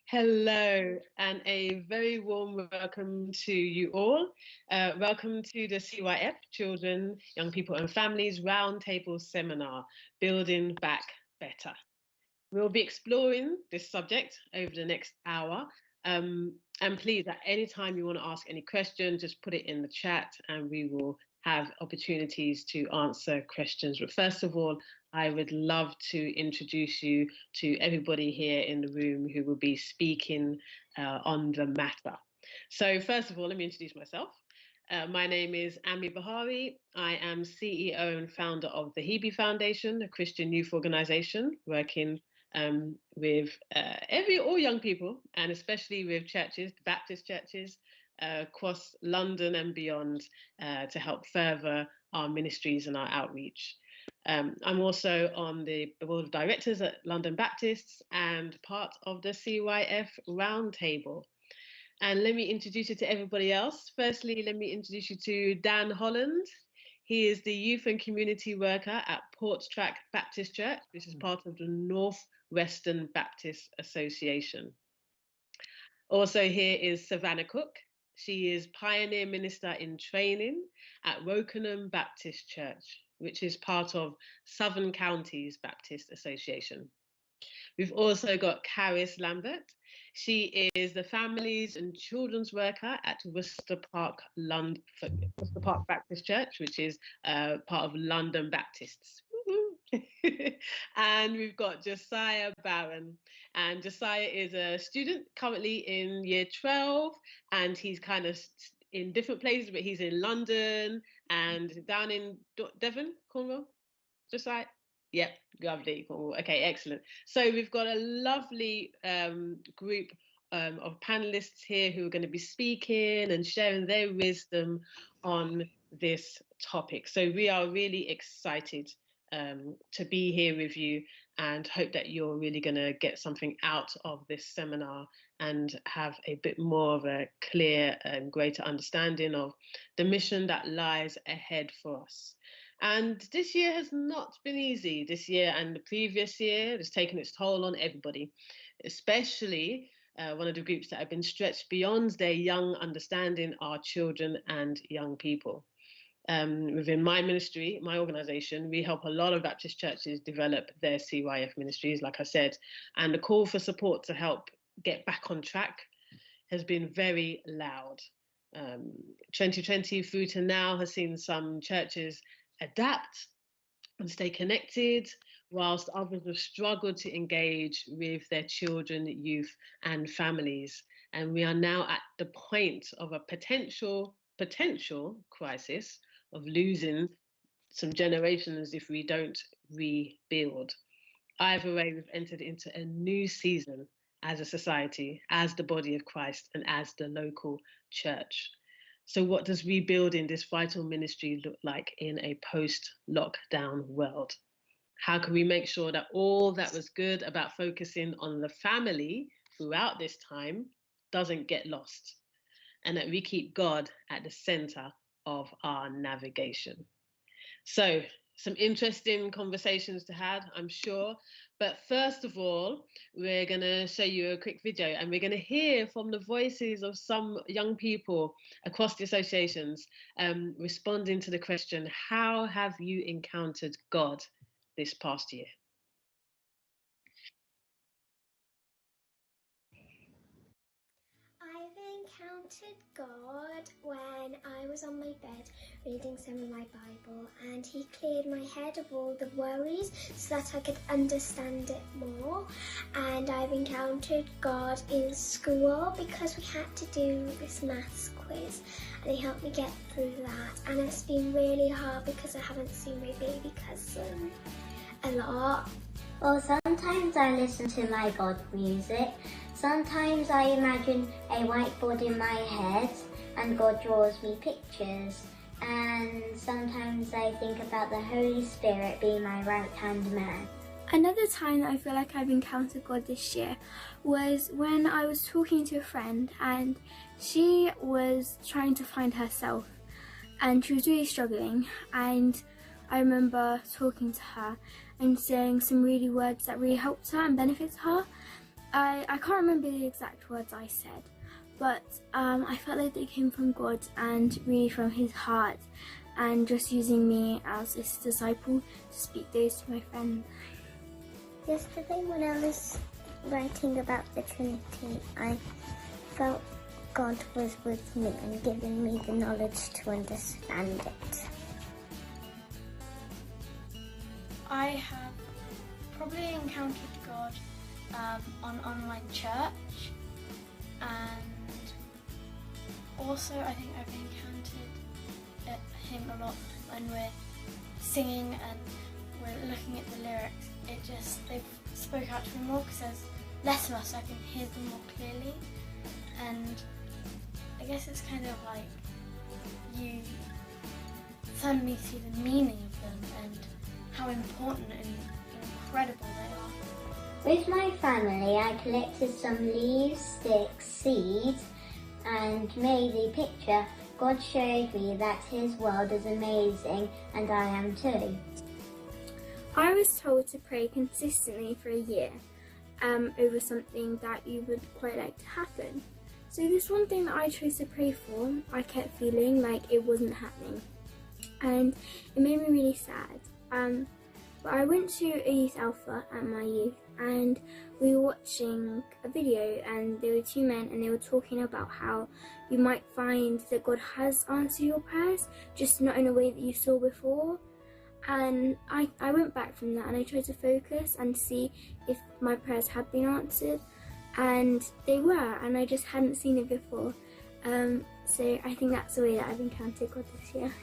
Hello, and a very warm welcome to you all. Welcome to the CYF Children, Young People and Families Roundtable Seminar, Building Back Better. We'll be exploring this subject over the next hour. And please, at any time you want to ask any question, just put it in the chat and we will have opportunities to answer questions. But first of all, I would love to introduce you to everybody here in the room who will be speaking on the matter. So first of all, let me introduce myself. My name is Ami Bahari. I am CEO and founder of the Hebe Foundation, a Christian youth organization working with all young people, and especially with churches, Baptist churches across London and beyond, to help further our ministries and our outreach. I'm also on the board of directors at London Baptists and part of the CYF Roundtable. And let me introduce you to everybody else. Firstly, let me introduce you to Dan Holland. He is the youth and community worker at Portstrack Baptist Church, which is part of the North Western Baptist Association. Also here is Savannah Cook. She is Pioneer Minister in Training at Wokenham Baptist Church, which is part of Southern Counties Baptist Association. We've also got Caris Lambert. She is the Families and Children's Worker at Worcester Park Baptist Church, which is part of London Baptists. And we've got Josiah Barron, and Josiah is a student currently in year 12, and he's kind of in different places, but he's in London and down in Devon, Cornwall. Josiah? Yep, lovely. Okay, excellent. So we've got a lovely group of panelists here who are going to be speaking and sharing their wisdom on this topic. So we are really excited to be here with you and hope that you're really going to get something out of this seminar and have a bit more of a clear and greater understanding of the mission that lies ahead for us. And this year has not been easy. This year and the previous year has taken its toll on everybody, especially one of the groups that have been stretched beyond their young understanding are children and young people. Within my ministry, my organization, we help a lot of Baptist churches develop their CYF ministries, like I said, and the call for support to help get back on track has been very loud. 2020 through to now has seen some churches adapt and stay connected, whilst others have struggled to engage with their children, youth, and families. And we are now at the point of a potential crisis of losing some generations if we don't rebuild. Either way, we've entered into a new season as a society, as the body of Christ, and as the local church. So what does rebuilding this vital ministry look like in a post-lockdown world? How can we make sure that all that was good about focusing on the family throughout this time doesn't get lost, and that we keep God at the center of our navigation? So some interesting conversations to have, I'm sure. But first of all, we're going to show you a quick video and we're going to hear from the voices of some young people across the associations responding to the question, how have you encountered God this past year? Encountered God when I was on my bed reading some of my Bible, and he cleared my head of all the worries so that I could understand it more. And I've encountered God in school because we had to do this maths quiz, and he helped me get through that. And it's been really hard because I haven't seen my baby cousin a lot. Well, sometimes I listen to my God music. Sometimes I imagine a whiteboard in my head and God draws me pictures. And sometimes I think about the Holy Spirit being my right-hand man. Another time that I feel like I've encountered God this year was when I was talking to a friend and she was trying to find herself and she was really struggling, and I remember talking to her and saying some really words that really helped her and benefited her. I can't remember the exact words I said, but I felt like they came from God and really from his heart, and just using me as his disciple to speak those to my friend. Yesterday when I was writing about the Trinity, I felt God was with me and giving me the knowledge to understand it. I have probably encountered God on online church, and also I think I've encountered him a lot when we're singing and we're looking at the lyrics. They've spoke out to me more because there's less of us, so I can hear them more clearly, and I guess it's kind of like you suddenly see the meaning of them and how important and incredible they are. With my family, I collected some leaves, sticks, seeds, and made a picture. God showed me that his world is amazing, and I am too. I was told to pray consistently for a year over something that you would quite like to happen. So this one thing that I chose to pray for, I kept feeling like it wasn't happening, and it made me really sad. But I went to a youth alpha at my youth, and we were watching a video, and there were two men, and they were talking about how you might find that God has answered your prayers, just not in a way that you saw before. And I went back from that, and I tried to focus and see if my prayers had been answered, and they were, and I just hadn't seen it before. So I think that's the way that I've encountered God this year.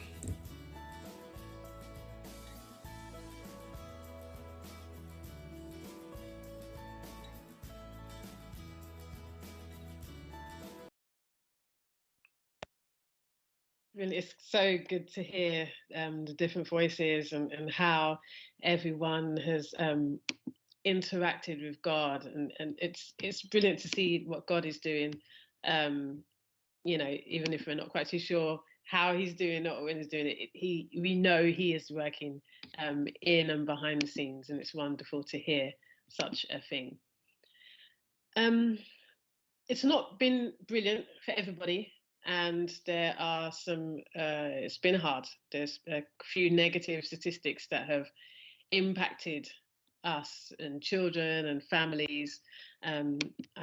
Really, it's so good to hear the different voices and how everyone has interacted with God, and it's brilliant to see what God is doing. You know, even if we're not quite too sure how he's doing it or when he's doing it, we know he is working in and behind the scenes, and it's wonderful to hear such a thing. It's not been brilliant for everybody, and there are some it's been hard. There's a few negative statistics that have impacted us and children and families. I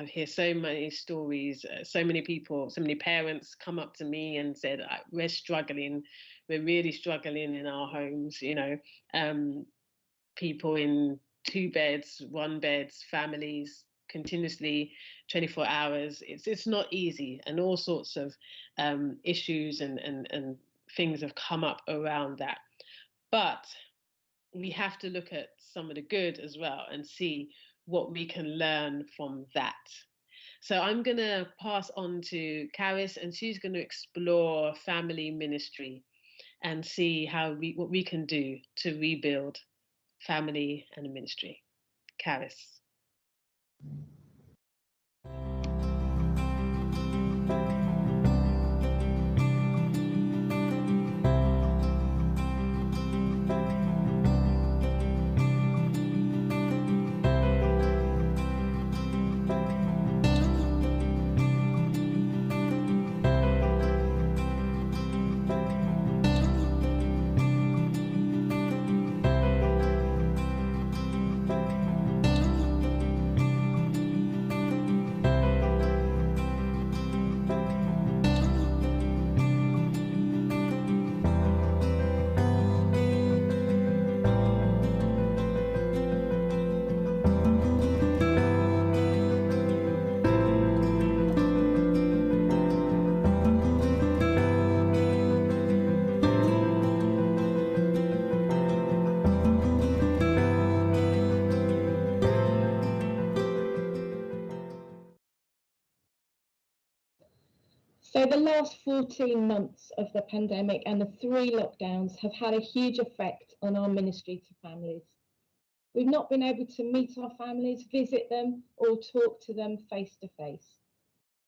hear so many stories, so many people, so many parents come up to me and said, we're struggling, we're really struggling in our homes, you know, people in 2 beds, 1 beds, families, continuously 24 hours. It's not easy, and all sorts of issues and things have come up around that. But we have to look at some of the good as well and see what we can learn from that. So I'm going to pass on to Caris, and she's going to explore family ministry and see what we can do to rebuild family and ministry. Caris. So the last 14 months of the pandemic and the 3 lockdowns have had a huge effect on our ministry to families. We've not been able to meet our families, visit them, or talk to them face to face.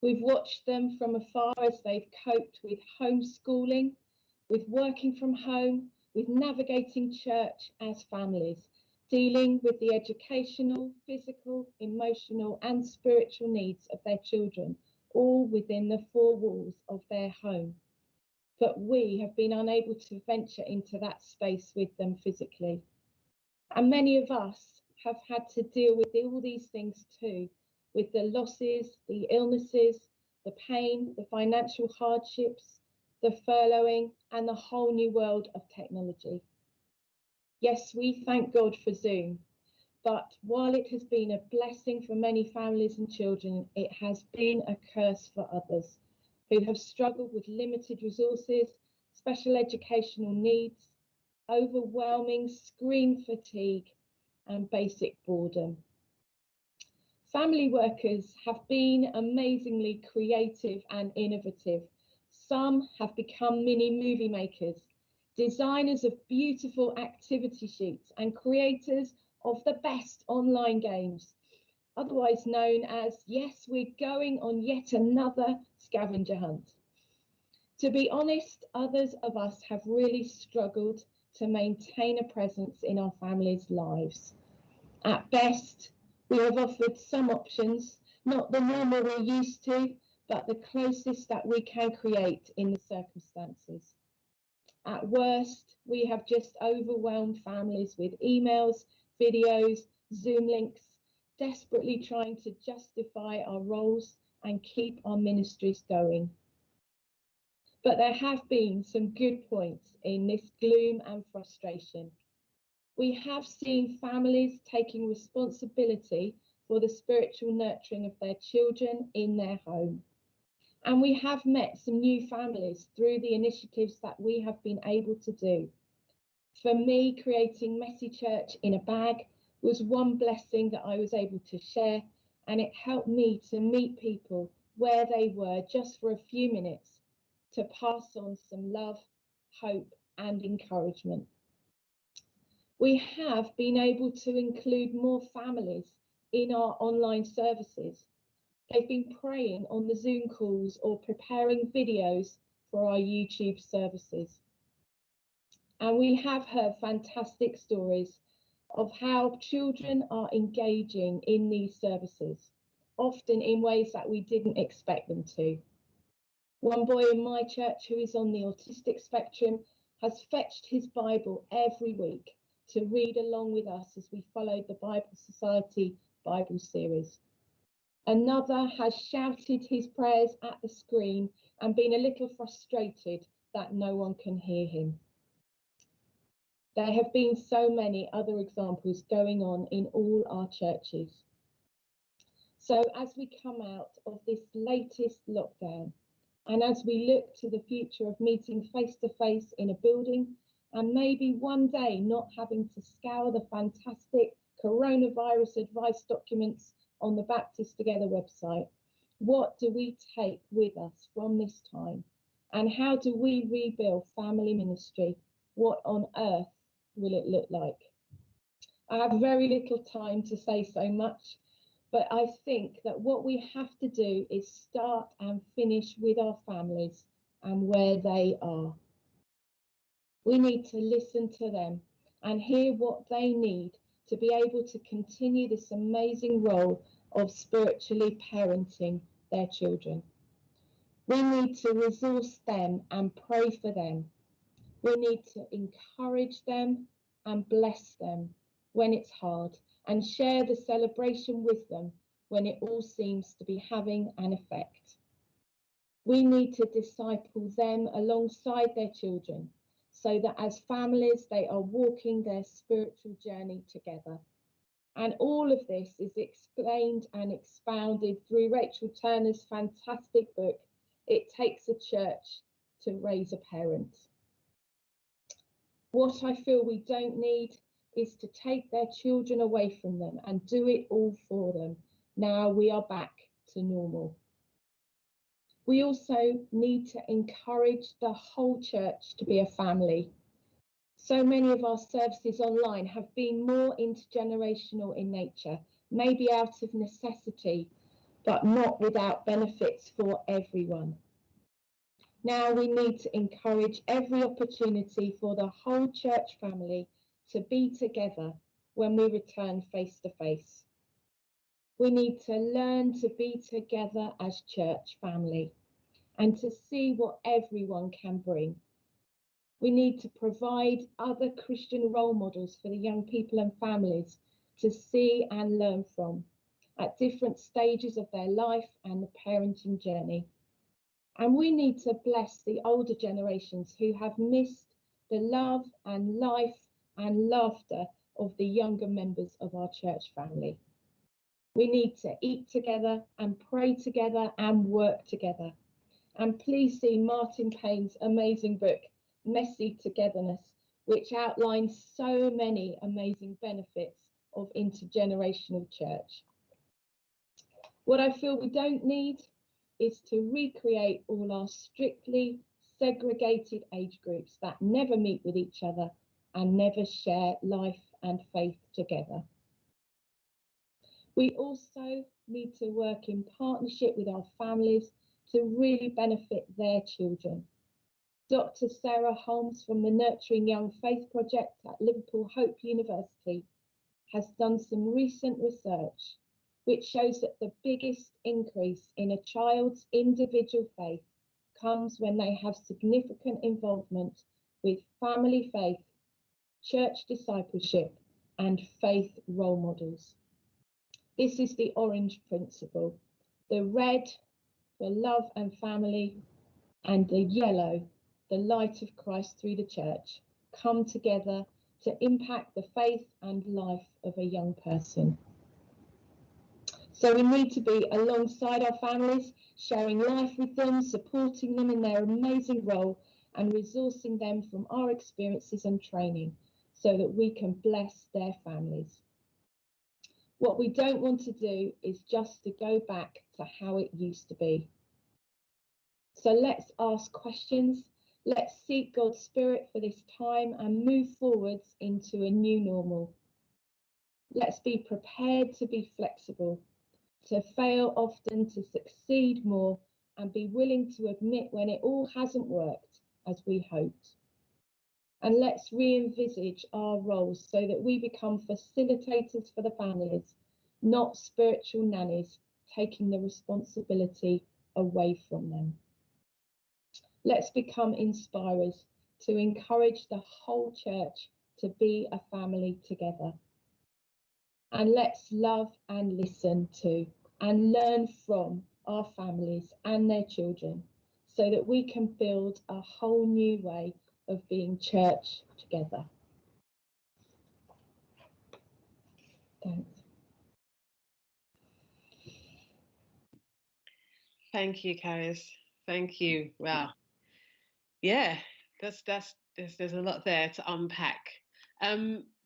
We've watched them from afar as they've coped with homeschooling, with working from home, with navigating church as families, dealing with the educational, physical, emotional and spiritual needs of their children, all within the four walls of their home. But we have been unable to venture into that space with them physically. And many of us have had to deal with all these things too, with the losses, the illnesses, the pain, the financial hardships, the furloughing, and the whole new world of technology. Yes, we thank God for Zoom, but while it has been a blessing for many families and children, it has been a curse for others who have struggled with limited resources, special educational needs, overwhelming screen fatigue, and basic boredom. Family workers have been amazingly creative and innovative. Some have become mini movie makers, designers of beautiful activity sheets, and creators of the best online games, otherwise known as, yes, we're going on yet another scavenger hunt. To be honest, others of us have really struggled to maintain a presence in our families' lives. At best, we have offered some options, not the normal we're used to, but the closest that we can create in the circumstances. At worst, we have just overwhelmed families with emails, videos, Zoom links, desperately trying to justify our roles and keep our ministries going. But there have been some good points in this gloom and frustration. We have seen families taking responsibility for the spiritual nurturing of their children in their home. And we have met some new families through the initiatives that we have been able to do. For me, creating Messy Church in a Bag was one blessing that I was able to share, and it helped me to meet people where they were just for a few minutes to pass on some love, hope, and encouragement. We have been able to include more families in our online services. They've been praying on the Zoom calls or preparing videos for our YouTube services. And we have heard fantastic stories of how children are engaging in these services, often in ways that we didn't expect them to. One boy in my church who is on the autistic spectrum has fetched his Bible every week to read along with us as we followed the Bible Society Bible series. Another has shouted his prayers at the screen and been a little frustrated that no one can hear him. There have been so many other examples going on in all our churches. So as we come out of this latest lockdown, and as we look to the future of meeting face to face in a building, and maybe one day not having to scour the fantastic coronavirus advice documents on the Baptist Together website, what do we take with us from this time? And how do we rebuild family ministry? What on earth will it look like? I have very little time to say so much, but I think that what we have to do is start and finish with our families and where they are. We need to listen to them and hear what they need to be able to continue this amazing role of spiritually parenting their children. We need to resource them and pray for them. We need to encourage them and bless them when it's hard, and share the celebration with them when it all seems to be having an effect. We need to disciple them alongside their children, so that as families they are walking their spiritual journey together. And all of this is explained and expounded through Rachel Turner's fantastic book, It Takes a Church to Raise a Parent. What I feel we don't need is to take their children away from them and do it all for them. Now we are back to normal. We also need to encourage the whole church to be a family. So many of our services online have been more intergenerational in nature, maybe out of necessity, but not without benefits for everyone. Now we need to encourage every opportunity for the whole church family to be together when we return face to face. We need to learn to be together as church family and to see what everyone can bring. We need to provide other Christian role models for the young people and families to see and learn from at different stages of their life and the parenting journey. And we need to bless the older generations who have missed the love and life and laughter of the younger members of our church family. We need to eat together and pray together and work together. And please see Martin Payne's amazing book, Messy Togetherness, which outlines so many amazing benefits of intergenerational church. What I feel we don't need is to recreate all our strictly segregated age groups that never meet with each other and never share life and faith together. We also need to work in partnership with our families to really benefit their children. Dr. Sarah Holmes from the Nurturing Young Faith Project at Liverpool Hope University has done some recent research which shows that the biggest increase in a child's individual faith comes when they have significant involvement with family faith, church discipleship, and faith role models. This is the orange principle. The red, the love and family, and the yellow, the light of Christ through the church, come together to impact the faith and life of a young person. So we need to be alongside our families, sharing life with them, supporting them in their amazing role, and resourcing them from our experiences and training so that we can bless their families. What we don't want to do is just to go back to how it used to be. So let's ask questions, let's seek God's Spirit for this time and move forwards into a new normal. Let's be prepared to be flexible, to fail often, to succeed more, and be willing to admit when it all hasn't worked as we hoped. And let's re-envisage our roles so that we become facilitators for the families, not spiritual nannies, taking the responsibility away from them. Let's become inspirers to encourage the whole church to be a family together. And let's love and listen to and learn from our families and their children so that we can build a whole new way of being church together. Thanks. Thank you, Caris. Thank you. Wow. Yeah, there's a lot there to unpack.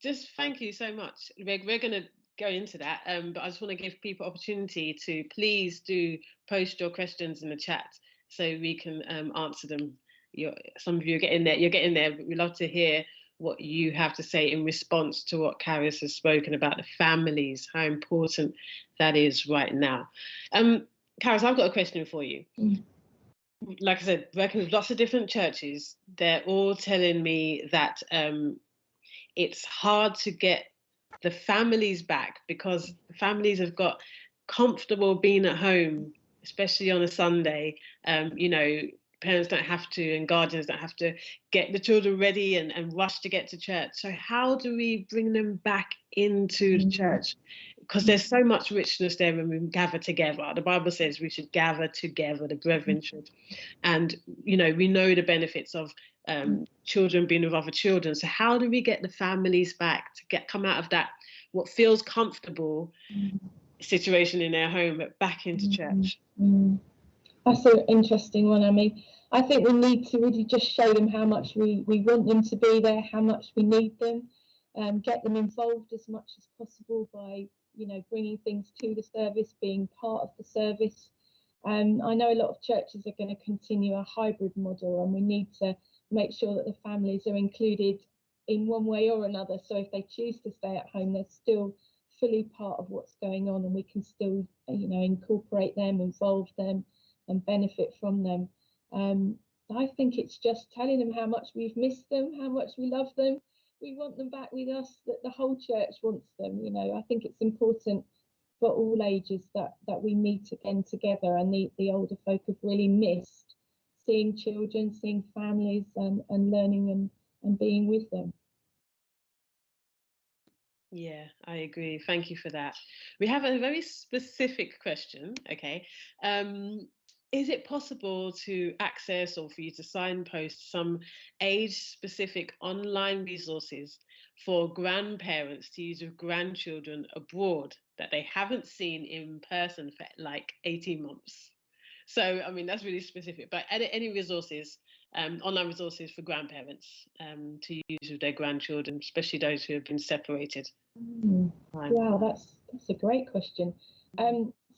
Just thank you so much. We're going to go into that, but I just want to give people opportunity to please do post your questions in the chat so we can answer them. Some of you are getting there. You're getting there. But we'd love to hear what you have to say in response to what Caris has spoken about the families, how important that is right now. Caris, I've got a question for you. Like I said, working with lots of different churches, they're all telling me that it's hard to get the families back because the families have got comfortable being at home, especially on a Sunday. Parents don't have to and guardians don't have to get the children ready and rush to get to church. So how do we bring them back into the church? Because there's so much richness there when we gather together. The Bible says we should gather together, the brethren should. And, we know the benefits of children being with other children. So how do we get the families back to come out of that, what feels comfortable situation in their home, but back into church? That's an interesting one, Amy. I think we need to really just show them how much we want them to be there, how much we need them, get them involved as much as possible by, bringing things to the service, being part of the service. I know a lot of churches are going to continue a hybrid model, and we need to make sure that the families are included in one way or another. So if they choose to stay at home, they're still fully part of what's going on, and we can still, incorporate them, involve them, and benefit from them. I think it's just telling them how much we've missed them, how much we love them, we want them back with us, that the whole church wants them. You know, I think it's important for all ages that we meet again together, and the older folk have really missed seeing children, seeing families, and learning and being with them. Yeah, I agree. Thank you for that. We have a very specific question. Okay. Is it possible to access or for you to signpost some age-specific online resources for grandparents to use with grandchildren abroad that they haven't seen in person for like 18 months? So, I mean, that's really specific, but any resources, online resources for grandparents to use with their grandchildren, especially those who have been separated? Wow, that's a great question.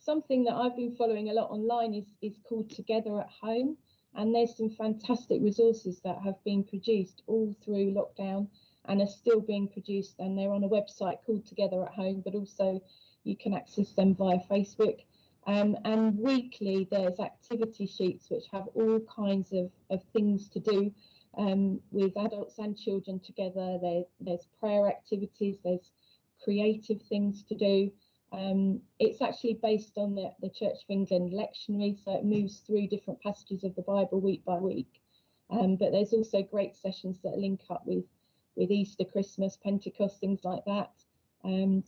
Something that I've been following a lot online is called Together at Home, and there's some fantastic resources that have been produced all through lockdown and are still being produced, and they're on a website called Together at Home, but also you can access them via Facebook. And weekly there's activity sheets which have all kinds of things to do with adults and children together. There's prayer activities, there's creative things to do. It's actually based on the Church of England lectionary, so it moves through different passages of the Bible week by week. But there's also great sessions that link up with Easter, Christmas, Pentecost, things like that.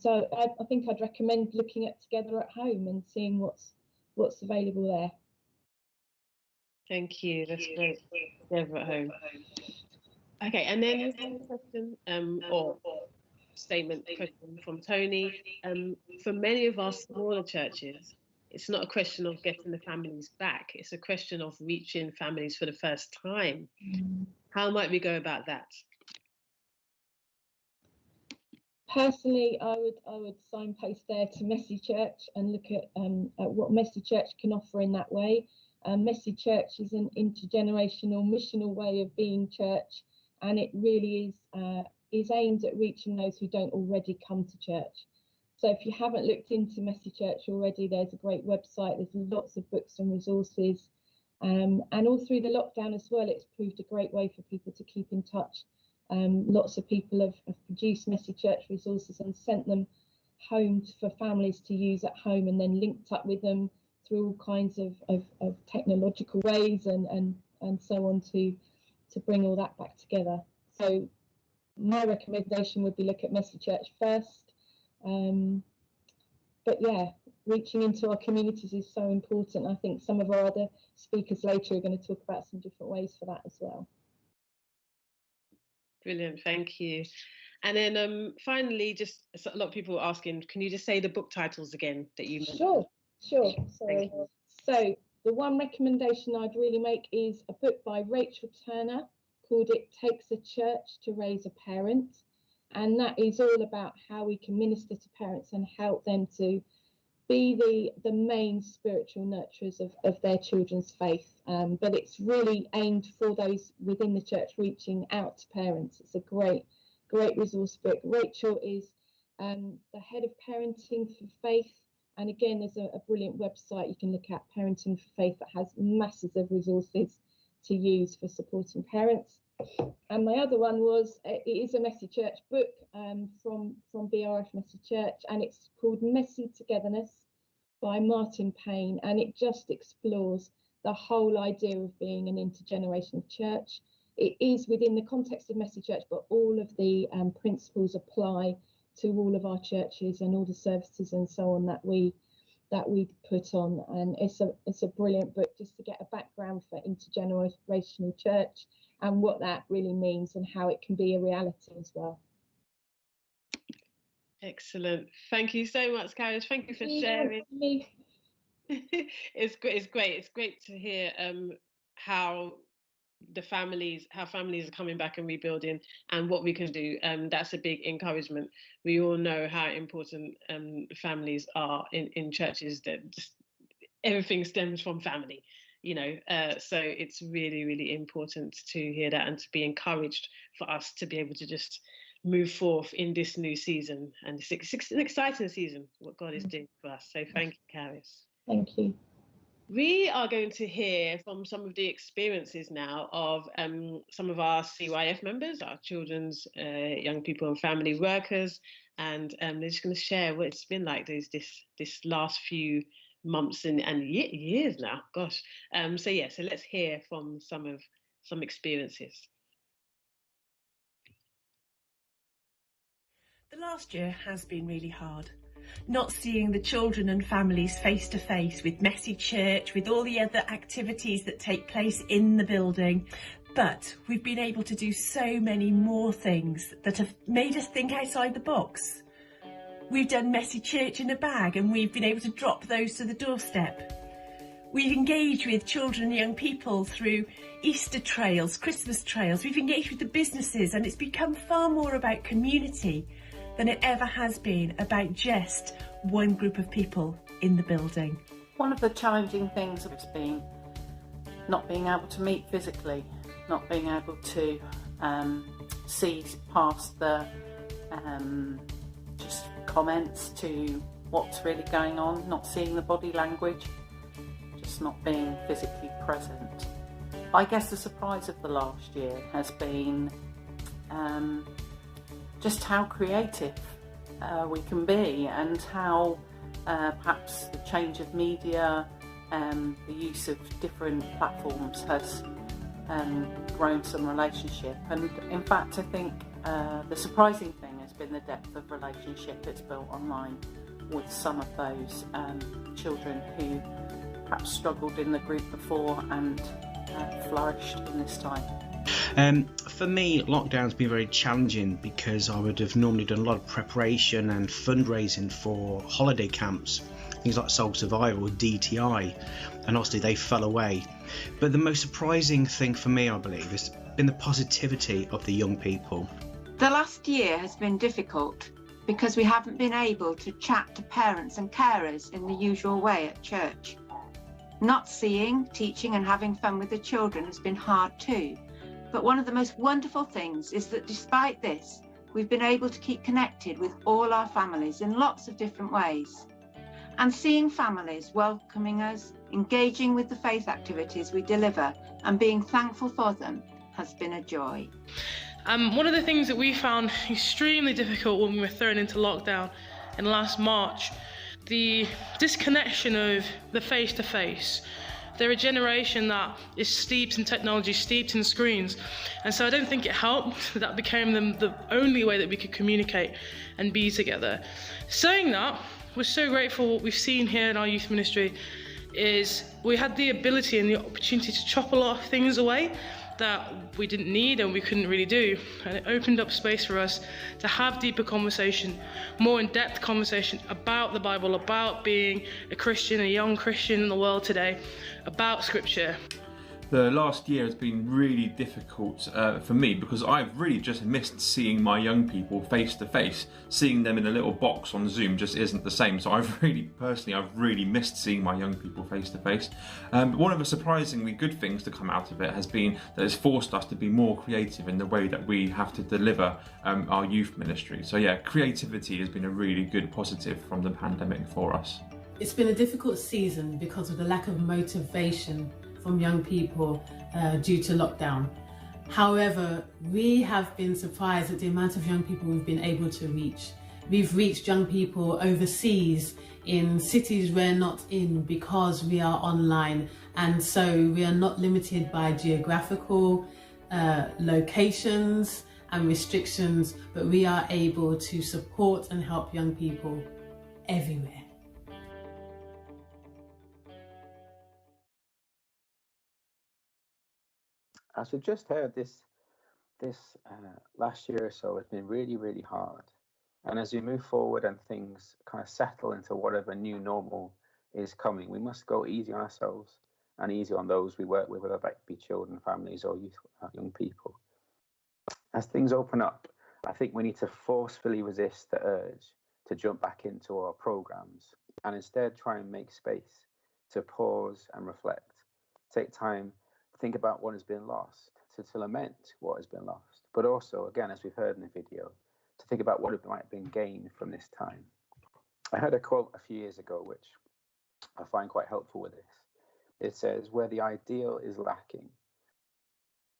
So I think I'd recommend looking at Together at Home and seeing what's available there. Thank you. That's great. Together at Home. Okay, and then we have a question or statement question from Tony. For many of our smaller churches, it's not a question of getting the families back. It's a question of reaching families for the first time. How might we go about that? Personally, I would signpost there to Messy Church and look at what Messy Church can offer in that way. Messy Church is an intergenerational, missional way of being church, and it really is aimed at reaching those who don't already come to church. So if you haven't looked into Messy Church already, there's a great website. There's lots of books and resources, and all through the lockdown as well, it's proved a great way for people to keep in touch. Lots of people have produced Messy Church resources and sent them home for families to use at home, and then linked up with them through all kinds of technological ways and so on to bring all that back together. So my recommendation would be look at Messy Church first. But yeah, reaching into our communities is so important. I think some of our other speakers later are going to talk about some different ways for that as well. Brilliant, thank you. And then finally, just a lot of people are asking, can you just say the book titles again that you mentioned? Sure. Sorry. So the one recommendation I'd really make is a book by Rachel Turner called It Takes a Church to Raise a Parent. And that is all about how we can minister to parents and help them to be the main spiritual nurturers of their children's faith. But it's really aimed for those within the church reaching out to parents. It's a great resource book. Rachel is the head of Parenting for Faith. And again, there's a brilliant website you can look at, Parenting for Faith, that has masses of resources to use for supporting parents. And my other one was, it is a Messy Church book from BRF Messy Church, and it's called Messy Togetherness by Martin Payne, and it just explores the whole idea of being an intergenerational church. It is within the context of Messy Church, but all of the principles apply to all of our churches and all the services and so on that we put on. And it's a brilliant book just to get a background for intergenerational church and what that really means and how it can be a reality as well. Excellent. Thank you so much, Caris. Thank you for sharing. It's great. It's great to hear how families are coming back and rebuilding, and what we can do. That's a big encouragement. We all know how important families are in churches. That just everything stems from family, you know. So it's really, really important to hear that and to be encouraged for us to be able to just move forth in this new season. And it's an exciting season, what God is doing for us. So thank you, Caris. Thank you. We are going to hear from some of the experiences now of some of our CYF members, our children's, young people and family workers, and they're just going to share what it's been like this last few months and years now. Gosh, so let's hear from some experiences. The last year has been really hard. Not seeing the children and families face to face with Messy Church, with all the other activities that take place in the building. But we've been able to do so many more things that have made us think outside the box. We've done Messy Church in a bag and we've been able to drop those to the doorstep. We've engaged with children and young people through Easter trails, Christmas trails. We've engaged with the businesses, and it's become far more about community than it ever has been about just one group of people in the building. One of the challenging things has been not being able to meet physically, not being able to see past the just comments to what's really going on, not seeing the body language, just not being physically present. I guess the surprise of the last year has been just how creative we can be, and how perhaps the change of media, the use of different platforms has grown some relationship. And in fact, I think the surprising thing has been the depth of relationship that's built online with some of those children who perhaps struggled in the group before and flourished in this time. For me, lockdown's been very challenging because I would have normally done a lot of preparation and fundraising for holiday camps, things like Soul Survival, DTI, and obviously they fell away. But the most surprising thing for me, I believe, has been the positivity of the young people. The last year has been difficult because we haven't been able to chat to parents and carers in the usual way at church. Not seeing, teaching and having fun with the children has been hard too. But one of the most wonderful things is that despite this, we've been able to keep connected with all our families in lots of different ways. And seeing families welcoming us, engaging with the faith activities we deliver and being thankful for them has been a joy. One of the things that we found extremely difficult when we were thrown into lockdown in last March, the disconnection of the face-to-face. They're a generation that is steeped in technology, steeped in screens. And so I don't think it helped. That became the only way that we could communicate and be together. Saying that, we're so grateful what we've seen here in our youth ministry is we had the ability and the opportunity to chop a lot of things away that we didn't need and we couldn't really do. And it opened up space for us to have deeper conversation, more in-depth conversation about the Bible, about being a Christian, a young Christian in the world today, about Scripture. The last year has been really difficult for me because I've really just missed seeing my young people face to face. Seeing them in a little box on Zoom just isn't the same. So I've really missed seeing my young people face to face. But one of the surprisingly good things to come out of it has been that it's forced us to be more creative in the way that we have to deliver our youth ministry. So yeah, creativity has been a really good positive from the pandemic for us. It's been a difficult season because of the lack of motivation from young people due to lockdown. However, we have been surprised at the amount of young people we've been able to reach. We've reached young people overseas in cities we're not in because we are online, and so we are not limited by geographical locations and restrictions, but we are able to support and help young people everywhere. As we've just heard, this last year or so has been really hard. And as we move forward and things kind of settle into whatever new normal is coming, we must go easy on ourselves and easy on those we work with, whether that be children, families or youth, young people. As things open up, I think we need to forcefully resist the urge to jump back into our programs and instead try and make space to pause and reflect, take time, think about what has been lost, to lament what has been lost, but also, again, as we've heard in the video, to think about what might have been gained from this time. I heard a quote a few years ago, which I find quite helpful with this. it says, where the ideal is lacking,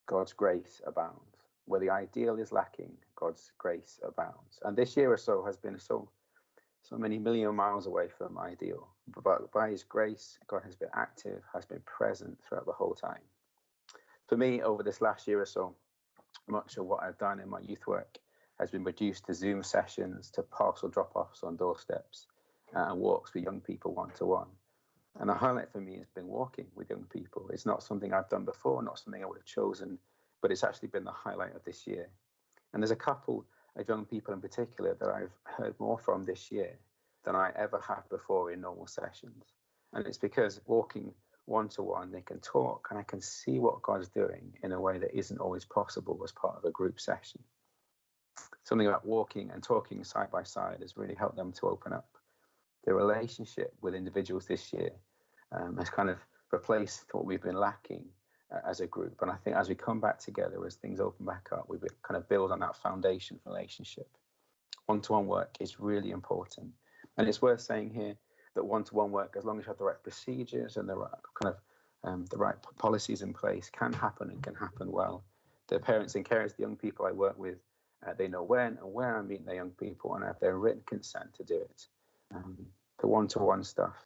God's grace abounds. Where the ideal is lacking, God's grace abounds. And this year or so has been so many million miles away from ideal. But by his grace, God has been active, has been present throughout the whole time. For me, over this last year or so, much of what I've done in my youth work has been reduced to Zoom sessions, to parcel drop-offs on doorsteps, and walks with young people one-to-one. And the highlight for me has been walking with young people. It's not something I've done before, not something I would have chosen, but it's actually been the highlight of this year. And there's a couple of young people in particular that I've heard more from this year than I ever have before in normal sessions. And it's because walking one-to-one, they can talk, and I can see what God's doing in a way that isn't always possible as part of a group session. Something about walking and talking side by side has really helped them to open up. The relationship with individuals this year has kind of replaced what we've been lacking as a group. And I think as we come back together, as things open back up, we kind of build on that foundation relationship. One-to-one work is really important. And it's worth saying here that one-to-one work, as long as you have the right procedures and the right kind of the right policies in place, can happen and can happen well. The parents and carers, the young people I work with, they know when and where I'm meeting their young people and have their written consent to do it. The one-to-one stuff,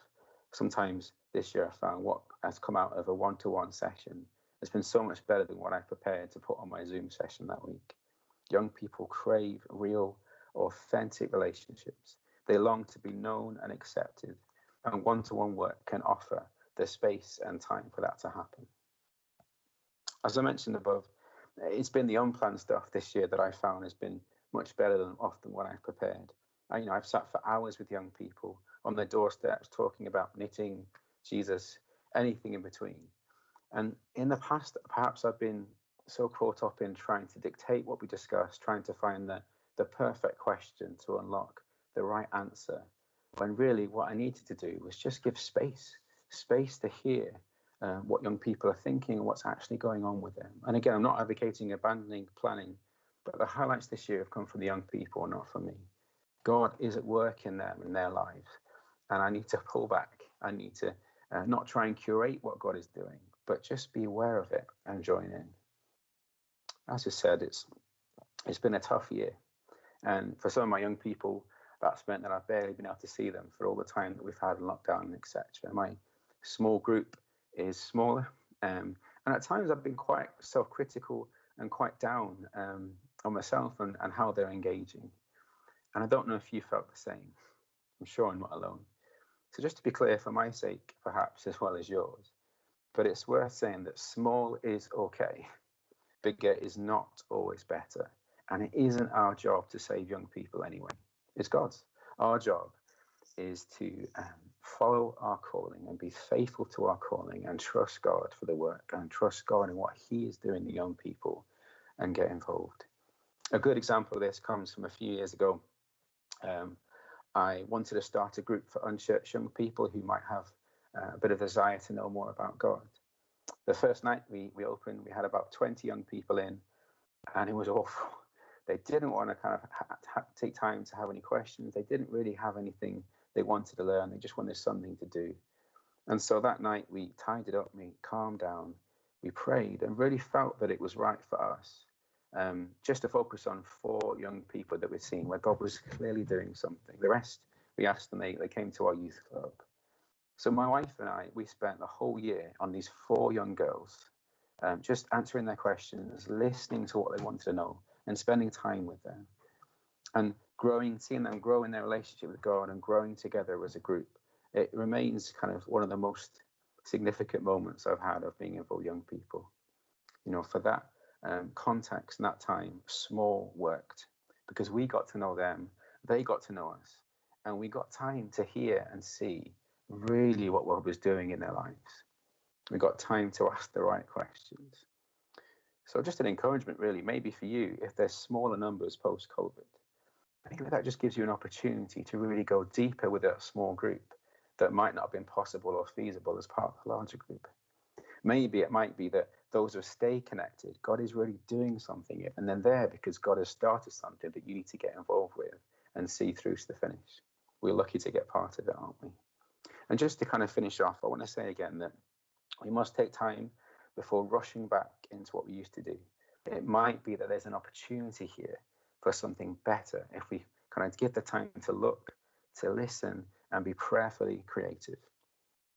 sometimes this year I found what has come out of a one-to-one session has been so much better than what I prepared to put on my Zoom session that week. Young people crave real, authentic relationships. They long to be known and accepted, and one-to-one work can offer the space and time for that to happen. As I mentioned above, it's been the unplanned stuff this year that I found has been much better than often what I've prepared. I've sat for hours with young people on their doorsteps talking about knitting, Jesus, anything in between. And in the past, perhaps I've been so caught up in trying to dictate what we discuss, trying to find the perfect question to unlock the right answer, when really what I needed to do was just give space to hear what young people are thinking and what's actually going on with them. And again, I'm not advocating abandoning planning, but the highlights this year have come from the young people, not from me. God is at work in them, in their lives, and I need to pull back. I need to not try and curate what God is doing, but just be aware of it and join in. As I said, it's been a tough year, and for some of my young people, that's meant that I've barely been able to see them for all the time that we've had in lockdown, etc. My small group is smaller, and at times I've been quite self-critical and quite down on myself and how they're engaging. And I don't know if you felt the same. I'm sure I'm not alone. So just to be clear, for my sake, perhaps, as well as yours, but it's worth saying that small is okay. Bigger is not always better. And it isn't our job to save young people anyway. It's God's. Our job is to follow our calling and be faithful to our calling and trust God for the work and trust God in what he is doing to young people and get involved. A good example of this comes from a few years ago. I wanted to start a group for unchurched young people who might have a bit of desire to know more about God. The first night we opened, we had about 20 young people in, and it was awful. They didn't want to kind of take time to have any questions. They didn't really have anything they wanted to learn. They just wanted something to do. And so that night we tidied up, we calmed down, we prayed, and really felt that it was right for us just to focus on 4 young people that we'd seen where God was clearly doing something. The rest, we asked them, they came to our youth club. So my wife and I, we spent the whole year on these 4 young girls, just answering their questions, listening to what they wanted to know, and spending time with them. And growing, seeing them grow in their relationship with God and growing together as a group. It remains kind of one of the most significant moments I've had of being involved with young people. You know, for that context and that time, small worked, because we got to know them, they got to know us, and we got time to hear and see really what God was doing in their lives. We got time to ask the right questions. So just an encouragement, really, maybe for you, if there's smaller numbers post-COVID, maybe that just gives you an opportunity to really go deeper with a small group that might not have been possible or feasible as part of a larger group. Maybe it might be that those who stay connected, God is really doing something, and then there because God has started something that you need to get involved with and see through to the finish. We're lucky to get part of it, aren't we? And just to kind of finish off, I want to say again that We must take time before rushing back into what we used to do. It might be that there's an opportunity here for something better if we kind of give the time to look, to listen, and be prayerfully creative.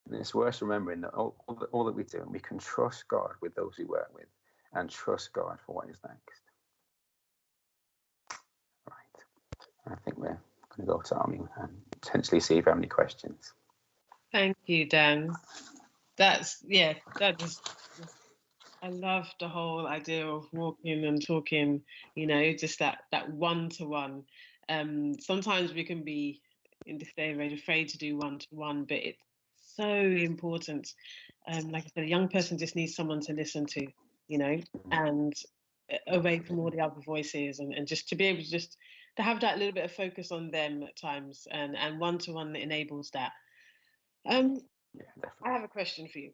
And it's worth remembering that all that we do, we can trust God with those we work with and trust God for what is next. Right. I think we're going to go to Army and potentially see if we have any questions. Thank you, Dan. I love the whole idea of walking and talking, just that one-to-one. Sometimes we can be, in this day and age, afraid to do one-to-one, but it's so important. Like I said, a young person just needs someone to listen to, and away from all the other voices, and just to be able to have that little bit of focus on them at times, and one-to-one enables that. I have a question for you.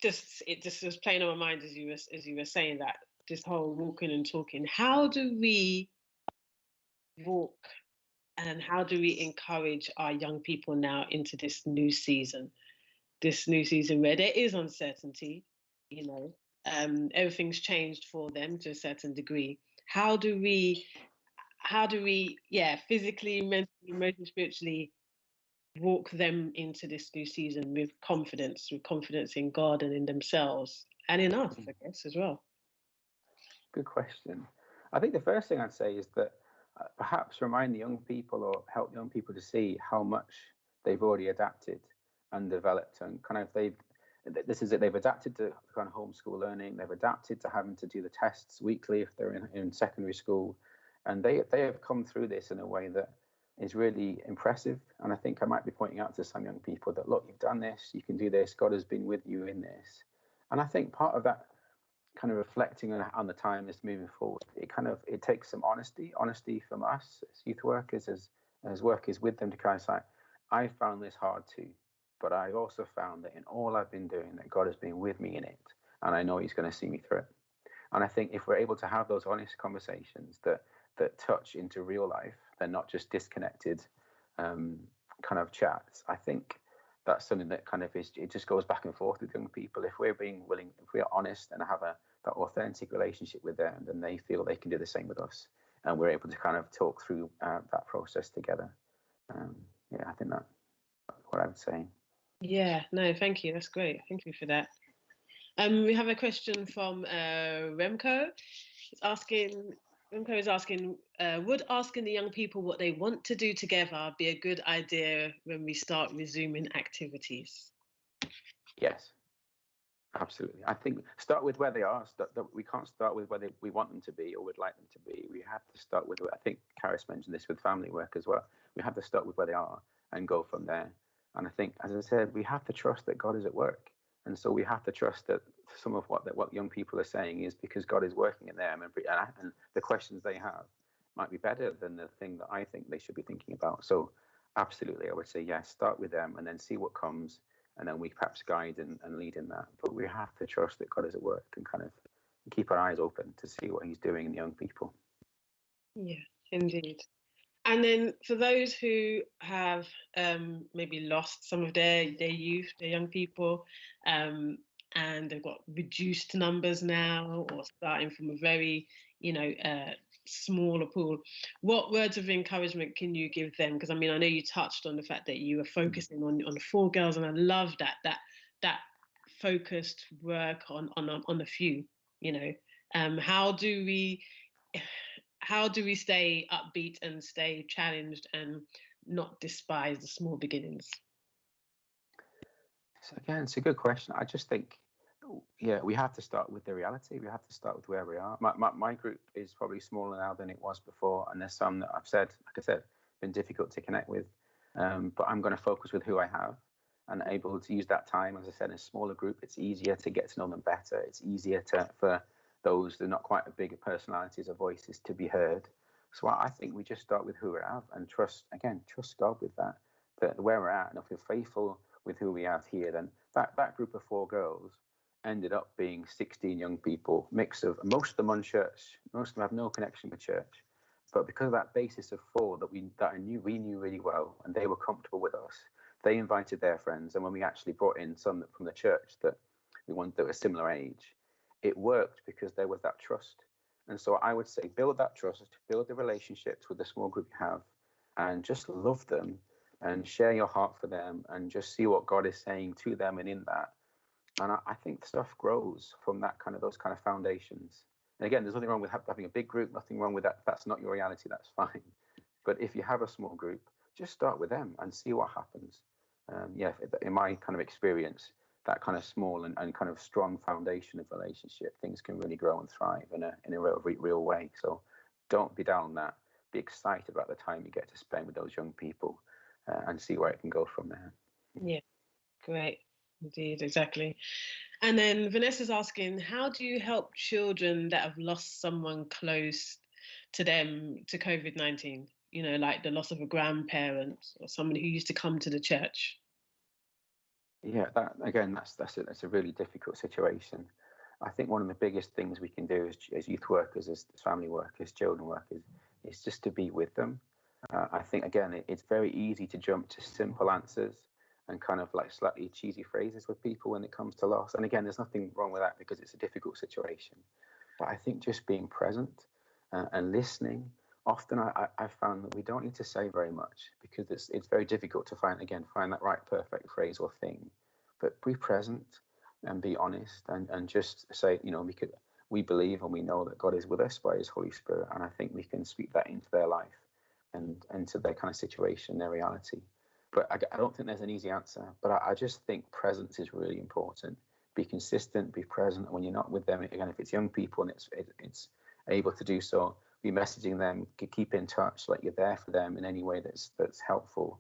It just was playing on my mind as you were saying that, this whole walking and talking. How do we walk and how do we encourage our young people now into this new season where there is uncertainty, everything's changed for them to a certain degree. How do we physically, mentally, emotionally, spiritually walk them into this new season with confidence in God and in themselves and in us, I guess, as well? Good question. I think the first thing I'd say is that perhaps remind the young people or help young people to see how much they've already adapted and developed, and kind of they've adapted to kind of homeschool learning. They've adapted to having to do the tests weekly if they're in secondary school, and they have come through this in a way that is really impressive. And I think I might be pointing out to some young people that, look, you've done this, you can do this, God has been with you in this. And I think part of that kind of reflecting on the time is moving forward. It takes some honesty from us as youth workers, as workers with them, to kind of say, I found this hard too, but I've also found that in all I've been doing, that God has been with me in it, and I know he's going to see me through it. And I think if we're able to have those honest conversations that touch into real life, they're not just disconnected kind of chats, I think that's something that kind of it just goes back and forth with young people. If we're being willing, if we are honest and have that authentic relationship with them, then they feel they can do the same with us, and we're able to kind of talk through that process together. I think that's what I would say. Yeah, no, thank you. That's great. Thank you for that. We have a question from Remco. Remco is asking, would asking the young people what they want to do together be a good idea when we start resuming activities? Yes, absolutely. I think start with where they are. We can't start with where we want them to be or would like them to be. We have to start with, I think Karis mentioned this with family work as well. We have to start with where they are and go from there. And I think, as I said, we have to trust that God is at work. And so we have to trust that some of what young people are saying is because God is working in them, and the questions they have might be better than the thing that I think they should be thinking about. So absolutely, I would say, yes, start with them and then see what comes, and then we perhaps guide and lead in that. But we have to trust that God is at work and kind of keep our eyes open to see what he's doing in the young people. Yeah, indeed. And then for those who have maybe lost some of their youth, their young people, and they've got reduced numbers now, or starting from a very, smaller pool, what words of encouragement can you give them? Because I know you touched on the fact that you were focusing on 4 girls, and I love that focused work on the few. How do we stay upbeat and stay challenged and not despise the small beginnings? So again, it's a good question. I just think, we have to start with the reality. We have to start with where we are. My group is probably smaller now than it was before, and there's some that like I said, been difficult to connect with. But I'm going to focus with who I have and able to use that time. As I said, in a smaller group, it's easier to get to know them better. It's easier for those that are not quite as big personalities or voices to be heard. So I think we just start with who we have and trust God with that where we're at. And if we're faithful with who we have here, then that group of 4 girls ended up being 16 young people, mix of most of them on church, most of them have no connection with church. But because of that basis of 4 that we knew really well, and they were comfortable with us, They invited their friends, and when we actually brought in some from the church that we wanted that were similar age, it worked because there was that trust. And so I would say build that trust, build the relationships with the small group you have, and just love them and share your heart for them and just see what God is saying to them and in that. And I think stuff grows from that those kind of foundations. And again, there's nothing wrong with having a big group, nothing wrong with that. If that's not your reality, that's fine. But if you have a small group, just start with them and see what happens. In my kind of experience, that kind of small and kind of strong foundation of relationship, things can really grow and thrive in a real way. So don't be down on that. Be excited about the time you get to spend with those young people and see where it can go from there. Yeah, great. Indeed, exactly. And then Vanessa's asking, how do you help children that have lost someone close to them to COVID-19? You know, like the loss of a grandparent or someone who used to come to the church. Yeah, that's a really difficult situation. I think one of the biggest things we can do as youth workers, as family workers, children workers, is just to be with them. I think, again, it's very easy to jump to simple answers and kind of like slightly cheesy phrases with people when it comes to loss. And again, there's nothing wrong with that because it's a difficult situation. But I think just being present and listening, often I've found that we don't need to say very much because it's very difficult to find that right perfect phrase or thing. But be present and be honest and just say, we believe and we know that God is with us by his Holy Spirit. And I think we can speak that into their life and into their kind of situation, their reality. But I don't think there's an easy answer. But I just think presence is really important. Be consistent, be present. When you're not with them, again, if it's young people and it's able to do so, be messaging them, keep in touch, like you're there for them in any way that's helpful,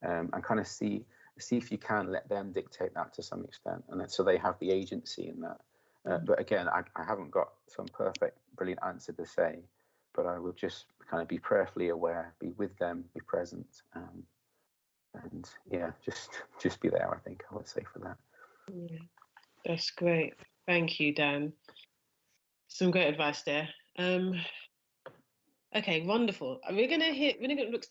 and kind of see if you can let them dictate that to some extent, and so they have the agency in that. But again, I haven't got some perfect, brilliant answer to say, but I would just kind of be prayerfully aware, be with them, be present, and yeah, just be there. I think I would say for that. Yeah, that's great. Thank you, Dan. Some great advice there. Okay, wonderful. We're gonna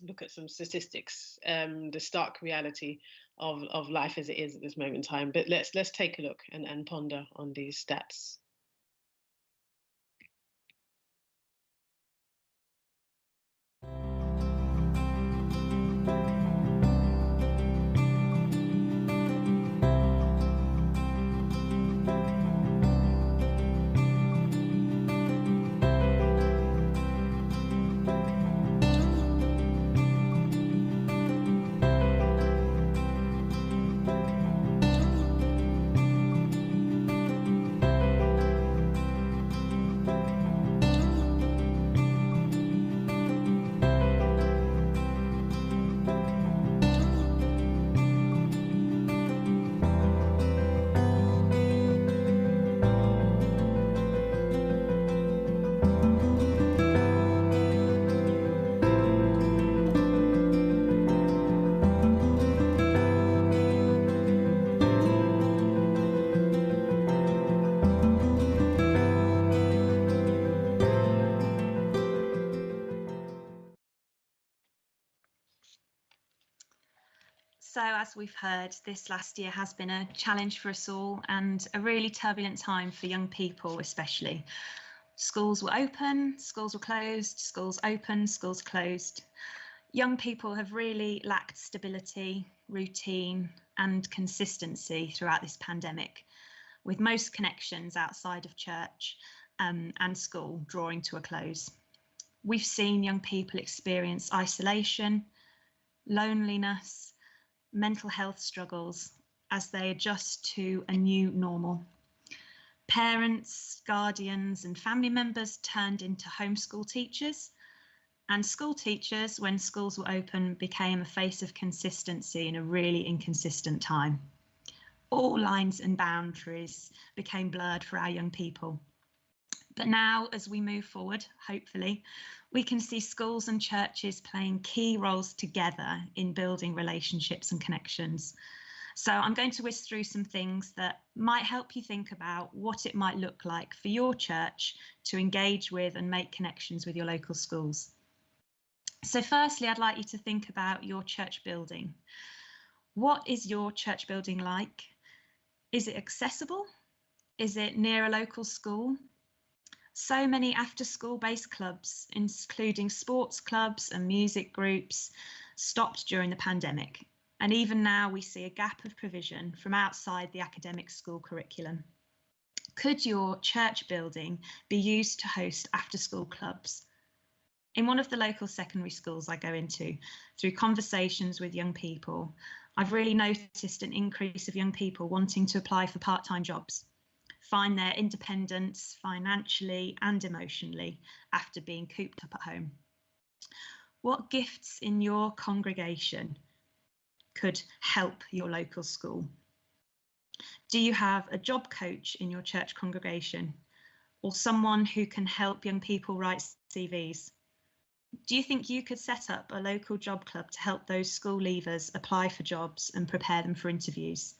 look at some statistics, the stark reality of life as it is at this moment in time. But let's take a look and ponder on these stats. So as we've heard, this last year has been a challenge for us all and a really turbulent time for young people especially. Schools were open, schools were closed, schools open, schools closed. Young people have really lacked stability, routine and consistency throughout this pandemic, with most connections outside of church and school drawing to a close. We've seen young people experience isolation, loneliness, mental health struggles as they adjust to a new normal. Parents, guardians and family members turned into homeschool teachers, and school teachers, when schools were open, became a face of consistency in a really inconsistent time. All lines and boundaries became blurred for our young people. But now, as we move forward, hopefully, we can see schools and churches playing key roles together in building relationships and connections. So I'm going to whisk through some things that might help you think about what it might look like for your church to engage with and make connections with your local schools. So firstly, I'd like you to think about your church building. What is your church building like? Is it accessible? Is it near a local school? So many after-school based clubs, including sports clubs and music groups, stopped during the pandemic. And even now we see a gap of provision from outside the academic school curriculum. Could your church building be used to host after-school clubs? In one of the local secondary schools I go into, through conversations with young people, I've really noticed an increase of young people wanting to apply for part-time jobs, find their independence financially and emotionally after being cooped up at home. What gifts in your congregation could help your local school? Do you have a job coach in your church congregation, or someone who can help young people write CVs? Do you think you could set up a local job club to help those school leavers apply for jobs and prepare them for interviews,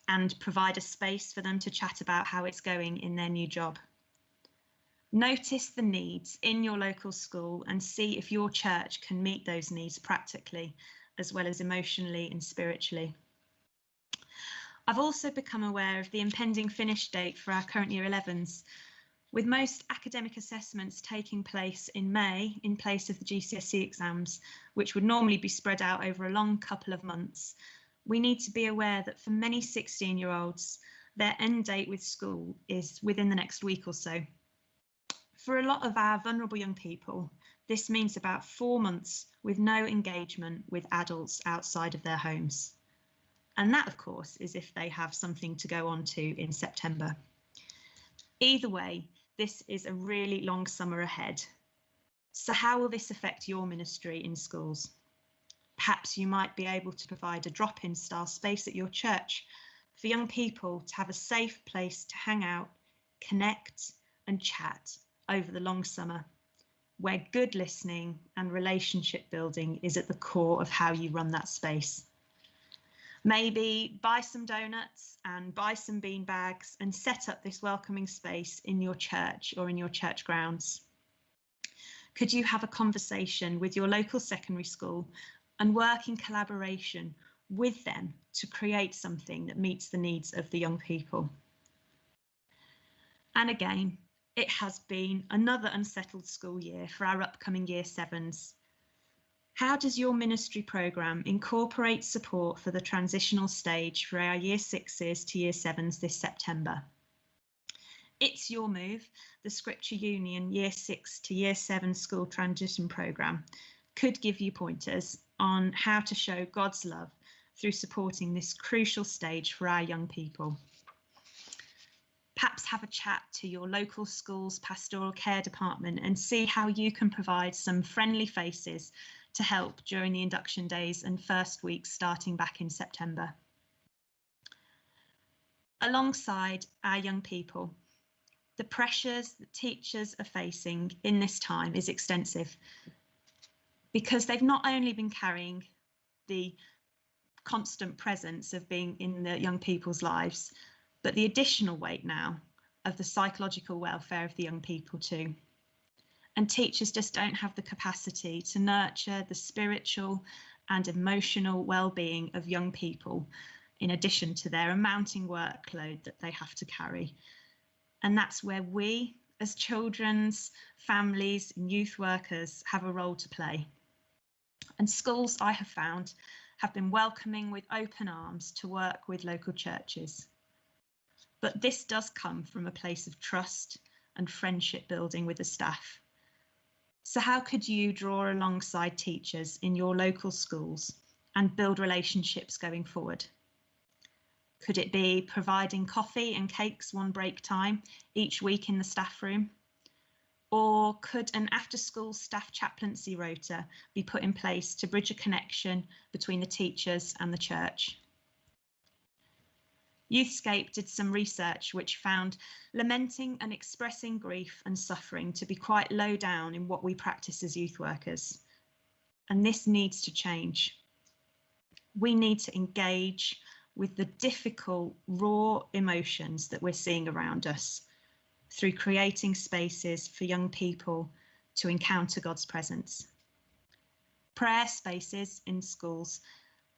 and provide a space for them to chat about how it's going in their new job? Notice the needs in your local school and see if your church can meet those needs practically, as well as emotionally and spiritually. I've also become aware of the impending finish date for our current Year 11s. With most academic assessments taking place in May in place of the GCSE exams, which would normally be spread out over a long couple of months, we need to be aware that for many 16-year-olds, their end date with school is within the next week or so. For a lot of our vulnerable young people, this means about 4 months with no engagement with adults outside of their homes. And that, of course, is if they have something to go on to in September. Either way, this is a really long summer ahead. So how will this affect your ministry in schools? Perhaps you might be able to provide a drop-in style space at your church for young people to have a safe place to hang out, connect and chat over the long summer, where good listening and relationship building is at the core of how you run that space. Maybe buy some donuts and buy some bean bags and set up this welcoming space in your church or in your church grounds. Could you have a conversation with your local secondary school and work in collaboration with them to create something that meets the needs of the young people? And again, it has been another unsettled school year for our upcoming Year 7s. How does your ministry programme incorporate support for the transitional stage for our Year 6s to Year 7s this September? It's Your Move, the Scripture Union Year 6 to Year 7 school transition programme, could give you pointers on how to show God's love through supporting this crucial stage for our young people. Perhaps have a chat to your local school's pastoral care department and see how you can provide some friendly faces to help during the induction days and first weeks starting back in September. Alongside our young people, the pressures that teachers are facing in this time is extensive, because they've not only been carrying the constant presence of being in the young people's lives, but the additional weight now of the psychological welfare of the young people too. And teachers just don't have the capacity to nurture the spiritual and emotional well-being of young people, in addition to their mounting workload that they have to carry. And that's where we, as children's, families, and youth workers, have a role to play. And schools, I have found, have been welcoming with open arms to work with local churches. But this does come from a place of trust and friendship building with the staff. So how could you draw alongside teachers in your local schools and build relationships going forward? Could it be providing coffee and cakes one break time each week in the staff room? Or could an after-school staff chaplaincy rota be put in place to bridge a connection between the teachers and the church? Youthscape did some research which found lamenting and expressing grief and suffering to be quite low down in what we practice as youth workers. And this needs to change. We need to engage with the difficult, raw emotions that we're seeing around us through creating spaces for young people to encounter God's presence. Prayer spaces in schools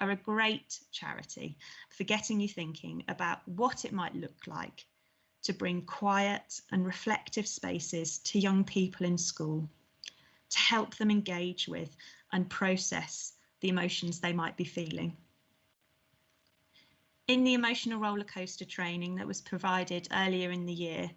are a great charity for getting you thinking about what it might look like to bring quiet and reflective spaces to young people in school, to help them engage with and process the emotions they might be feeling. In the emotional roller coaster training that was provided earlier in the year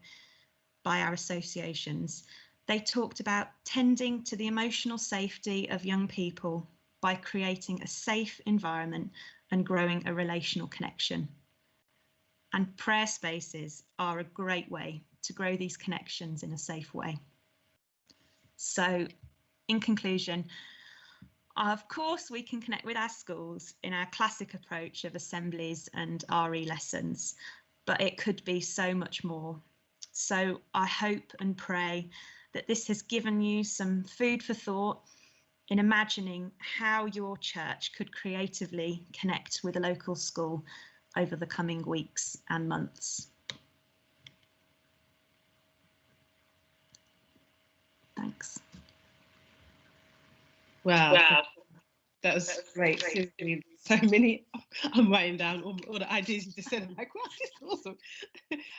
by our associations, they talked about tending to the emotional safety of young people by creating a safe environment and growing a relational connection. And prayer spaces are a great way to grow these connections in a safe way. So, in conclusion, of course, we can connect with our schools in our classic approach of assemblies and RE lessons, but it could be so much more. So I hope and pray that this has given you some food for thought in imagining how your church could creatively connect with a local school over the coming weeks and months. Thanks. Wow. That was great. Seriously, so many. I'm writing down all the ideas you just said. I'm like, wow, this is awesome.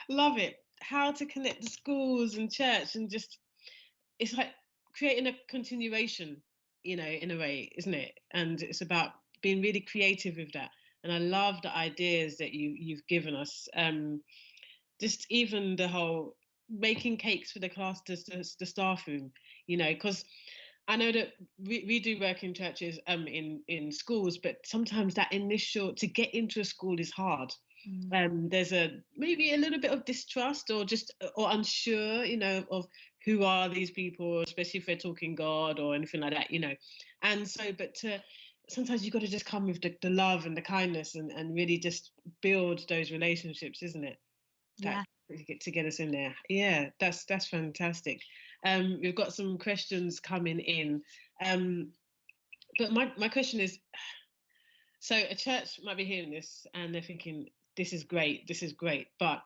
Love it. How to connect the schools and church, and just, it's like creating a continuation, you know, in a way, isn't it? And it's about being really creative with that. And I love the ideas that you've given us. Just even the whole making cakes for the class, the staff room, you know, because I know that we do work in churches, in schools, but sometimes that initial to get into a school is hard. There's maybe a little bit of distrust or unsure, you know, of who are these people, especially if they're talking God or anything like that, you know. And so, but sometimes you've got to just come with the love and the kindness and really just build those relationships, isn't it? Yeah. To get us in there. Yeah, that's fantastic. We've got some questions coming in. But my question is, so a church might be hearing this and they're thinking, this is great, but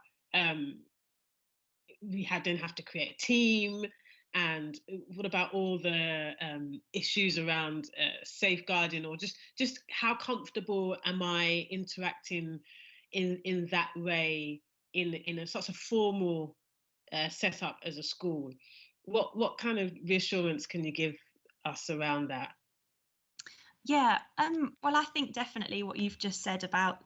we then have to create a team. And what about all the issues around safeguarding, or just how comfortable am I interacting in that way in such a formal setup as a school? What kind of reassurance can you give us around that? Yeah, well, I think definitely what you've just said about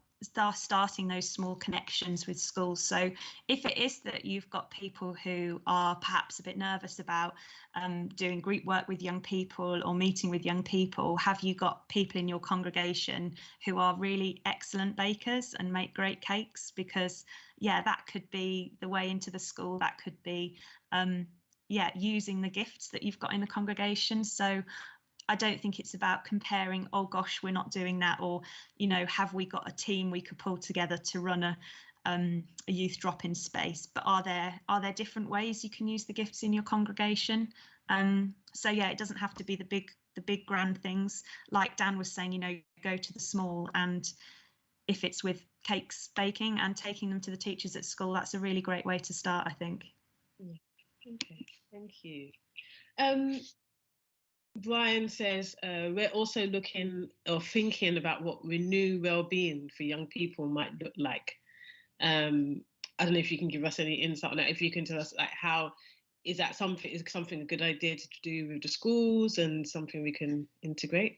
starting those small connections with schools. So if it is that you've got people who are perhaps a bit nervous about doing group work with young people or meeting with young people, have you got people in your congregation who are really excellent bakers and make great cakes? Because yeah, that could be the way into the school. That could be using the gifts that you've got in the congregation. So I don't think it's about comparing, oh gosh, we're not doing that, or, you know, have we got a team we could pull together to run a youth drop-in space? But are there different ways you can use the gifts in your congregation? So yeah, it doesn't have to be the big grand things. Like Dan was saying, you know, go to the small, and if it's with cakes baking and taking them to the teachers at school, that's a really great way to start, I think. Okay, thank you. Brian says, we're also looking or thinking about what renew well-being for young people might look like. I don't know if you can give us any insight on that. If you can tell us, like, how is something a good idea to do with the schools and something we can integrate?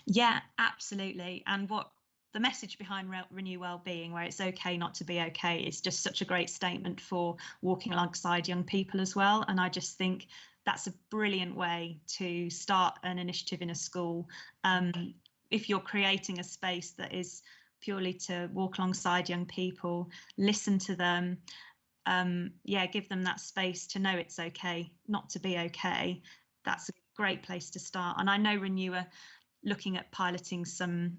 Yeah, absolutely. And what the message behind Renew Wellbeing, where it's okay not to be okay, is just such a great statement for walking alongside young people as well. And I just think that's a brilliant way to start an initiative in a school. If you're creating a space that is purely to walk alongside young people, listen to them, give them that space to know it's okay not to be okay, that's a great place to start. And I know Renew are looking at piloting some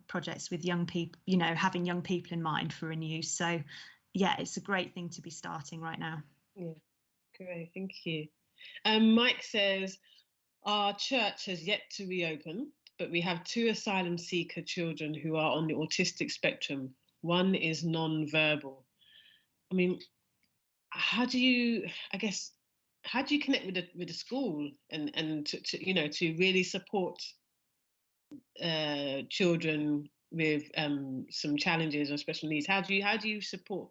projects with young people, you know, having young people in mind for Renew. So yeah, it's a great thing to be starting right now. Yeah, great, thank you. Mike says, our church has yet to reopen, but we have 2 asylum seeker children who are on the autistic spectrum. One is non-verbal. I mean, how do you connect with the school and to you know, to really support children with some challenges or special needs? How do you support,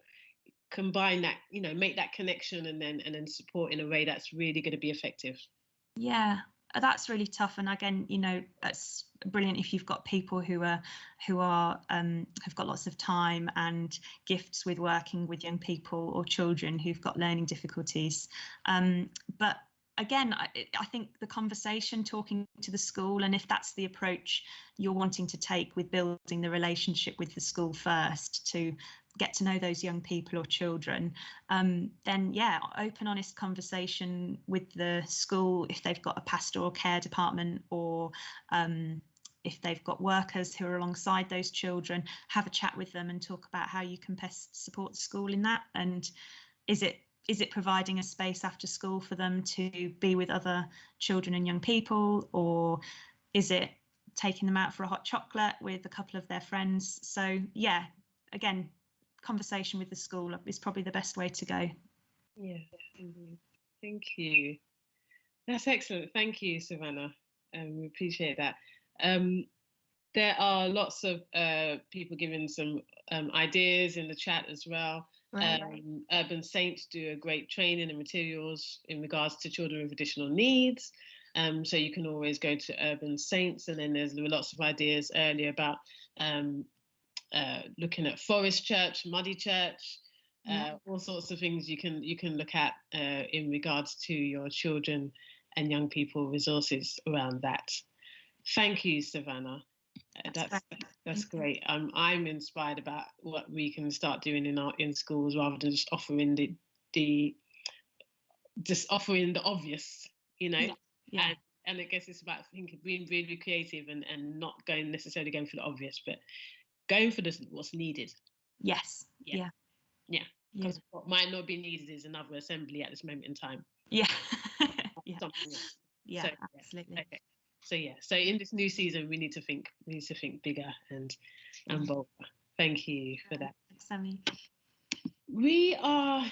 combine that, make that connection and then support in a way that's really going to be effective? Yeah, that's really tough. And again, that's brilliant if you've got people who are have got lots of time and gifts with working with young people or children who've got learning difficulties. But again, I think the conversation, talking to the school, and if that's the approach you're wanting to take with building the relationship with the school first to get to know those young people or children, then yeah, open, honest conversation with the school if they've got a pastoral care department, or if they've got workers who are alongside those children, have a chat with them and talk about how you can best support the school in that. And is it providing a space after school for them to be with other children and young people, or is it taking them out for a hot chocolate with a couple of their friends? So yeah, again, conversation with the school is probably the best way to go. Yeah, thank you. That's excellent. Thank you, Savannah. We appreciate that. There are lots of people giving some ideas in the chat as well. Right. Urban Saints do a great training and materials in regards to children with additional needs. So you can always go to Urban Saints, and then there were lots of ideas earlier about looking at Forest Church, Muddy Church, all sorts of things you can look at in regards to your children and young people resources around that. Thank you, Savannah. That's great. I'm inspired about what we can start doing in schools, rather than just offering the obvious, Yeah. And I guess it's about being really creative and not necessarily going for the obvious, but going for what's needed. Yes. Yeah. Because what might not be needed is another assembly at this moment in time. Yeah. Something else. Yeah, so, absolutely. Okay. So yeah. So in this new season, we need to think bigger and bolder. Thank you for that. Thanks, Sammy. We are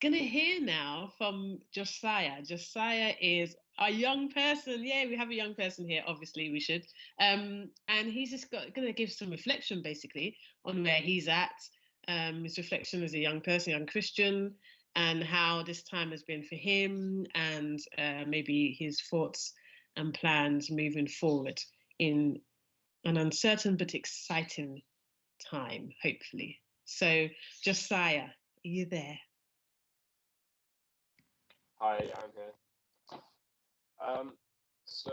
gonna hear now from Josiah. Josiah is a young person. Yeah, we have a young person here. Obviously, we should. And he's just gonna give some reflection, basically, on where he's at. His reflection as a young person, young Christian, and how this time has been for him, and maybe his thoughts and plans moving forward in an uncertain but exciting time, hopefully. So, Josiah, are you there? Hi, I'm here. So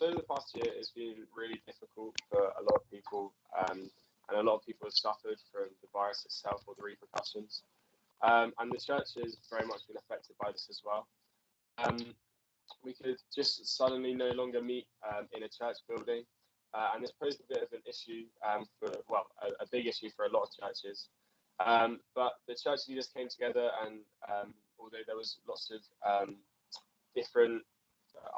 in the past year, it's been really difficult for a lot of people, and a lot of people have suffered from the virus itself or the repercussions. And the church has very much been affected by this as well. We could just suddenly no longer meet in a church building, and this posed a bit of an issue a big issue for a lot of churches. But the church leaders came together, and although there was lots of different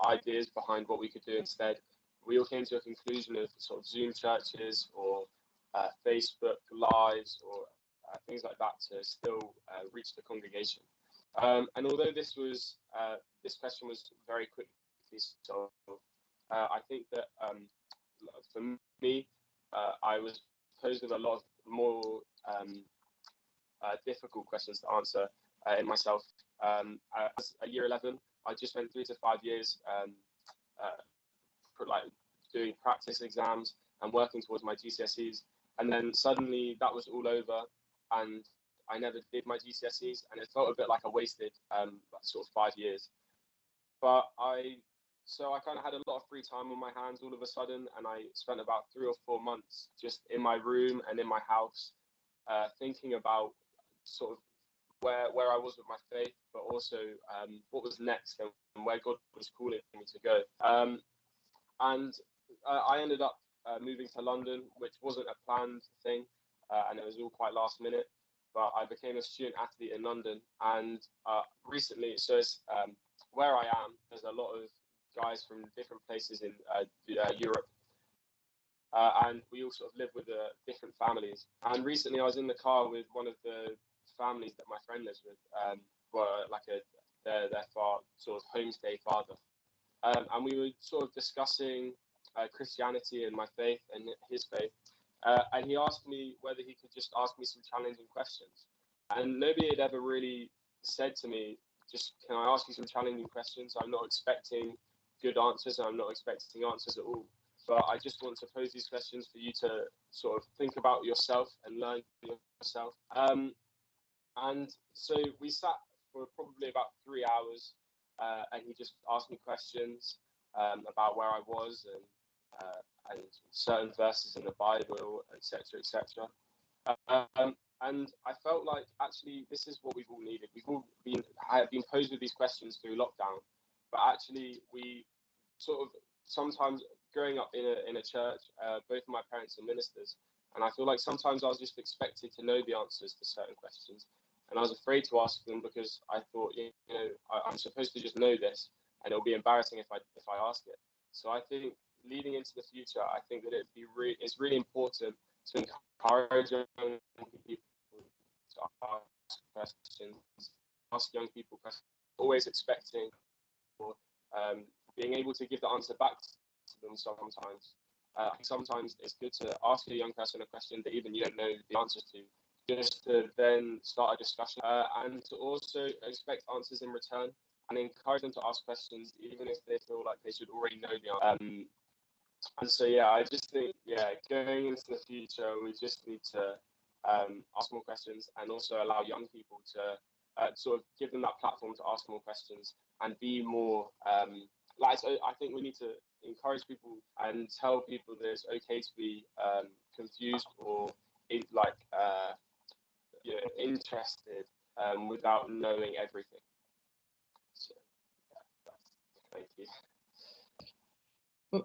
ideas behind what we could do instead, we all came to a conclusion of sort of Zoom churches or Facebook Lives or things like that to still reach the congregation. And although this question was very quickly solved, I think that for me, I was posed with a lot of more difficult questions to answer in myself. As a year 11, I just spent 3 to 5 years doing practice exams and working towards my GCSEs, and then suddenly that was all over, and I never did my GCSEs, and it felt a bit like I wasted sort of 5 years. But I kind of had a lot of free time on my hands all of a sudden, and I spent about 3 or 4 months just in my room and in my house, thinking about sort of where I was with my faith, but also what was next and where God was calling me to go. And I ended up moving to London, which wasn't a planned thing, and it was all quite last minute. But I became a student athlete in London, and recently, so it's, where I am, there's a lot of guys from different places in Europe, and we all sort of live with different families. And recently, I was in the car with one of the families that my friend lives with, their sort of homestay father, and we were sort of discussing Christianity and my faith and his faith. And he asked me whether he could just ask me some challenging questions. And nobody had ever really said to me, just, can I ask you some challenging questions? I'm not expecting good answers, and I'm not expecting answers at all. But I just want to pose these questions for you to sort of think about yourself and learn yourself. And so we sat for probably about 3 hours, and he just asked me questions about where I was and certain verses in the Bible, etc., etc. And I felt like actually this is what we've all needed. We've all been posed with these questions through lockdown, but actually we sort of sometimes growing up in a church, both of my parents are ministers, and I feel like sometimes I was just expected to know the answers to certain questions, and I was afraid to ask them because I thought, I'm supposed to just know this, and it'll be embarrassing if I ask it. So I think leading into the future, I think that it's really important to encourage young people to ask questions, ask young people questions, always expecting or being able to give the answer back to them sometimes. Sometimes it's good to ask a young person a question that even you don't know the answers to, just to then start a discussion and to also expect answers in return and encourage them to ask questions even if they feel like they should already know the answer. And so, I just think, going into the future, we just need to ask more questions and also allow young people to sort of give them that platform to ask more questions and be more, I think we need to encourage people and tell people that it's okay to be confused or interested without knowing everything. So, thank you.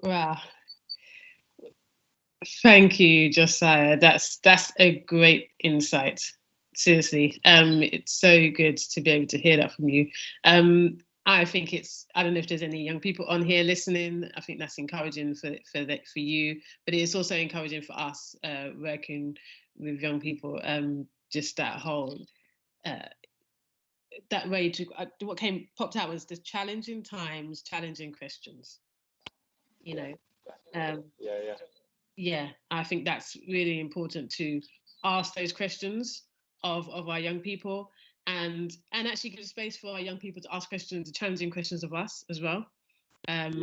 Wow. Thank you, Josiah. That's a great insight. Seriously, it's so good to be able to hear that from you. I think I don't know if there's any young people on here listening. I think that's encouraging for you, but it's also encouraging for us working with young people. Just that whole that way to what popped out was the challenging times, challenging questions. Yeah, I think that's really important to ask those questions of our young people and actually give space for our young people to ask questions, the challenging questions of us as well. Go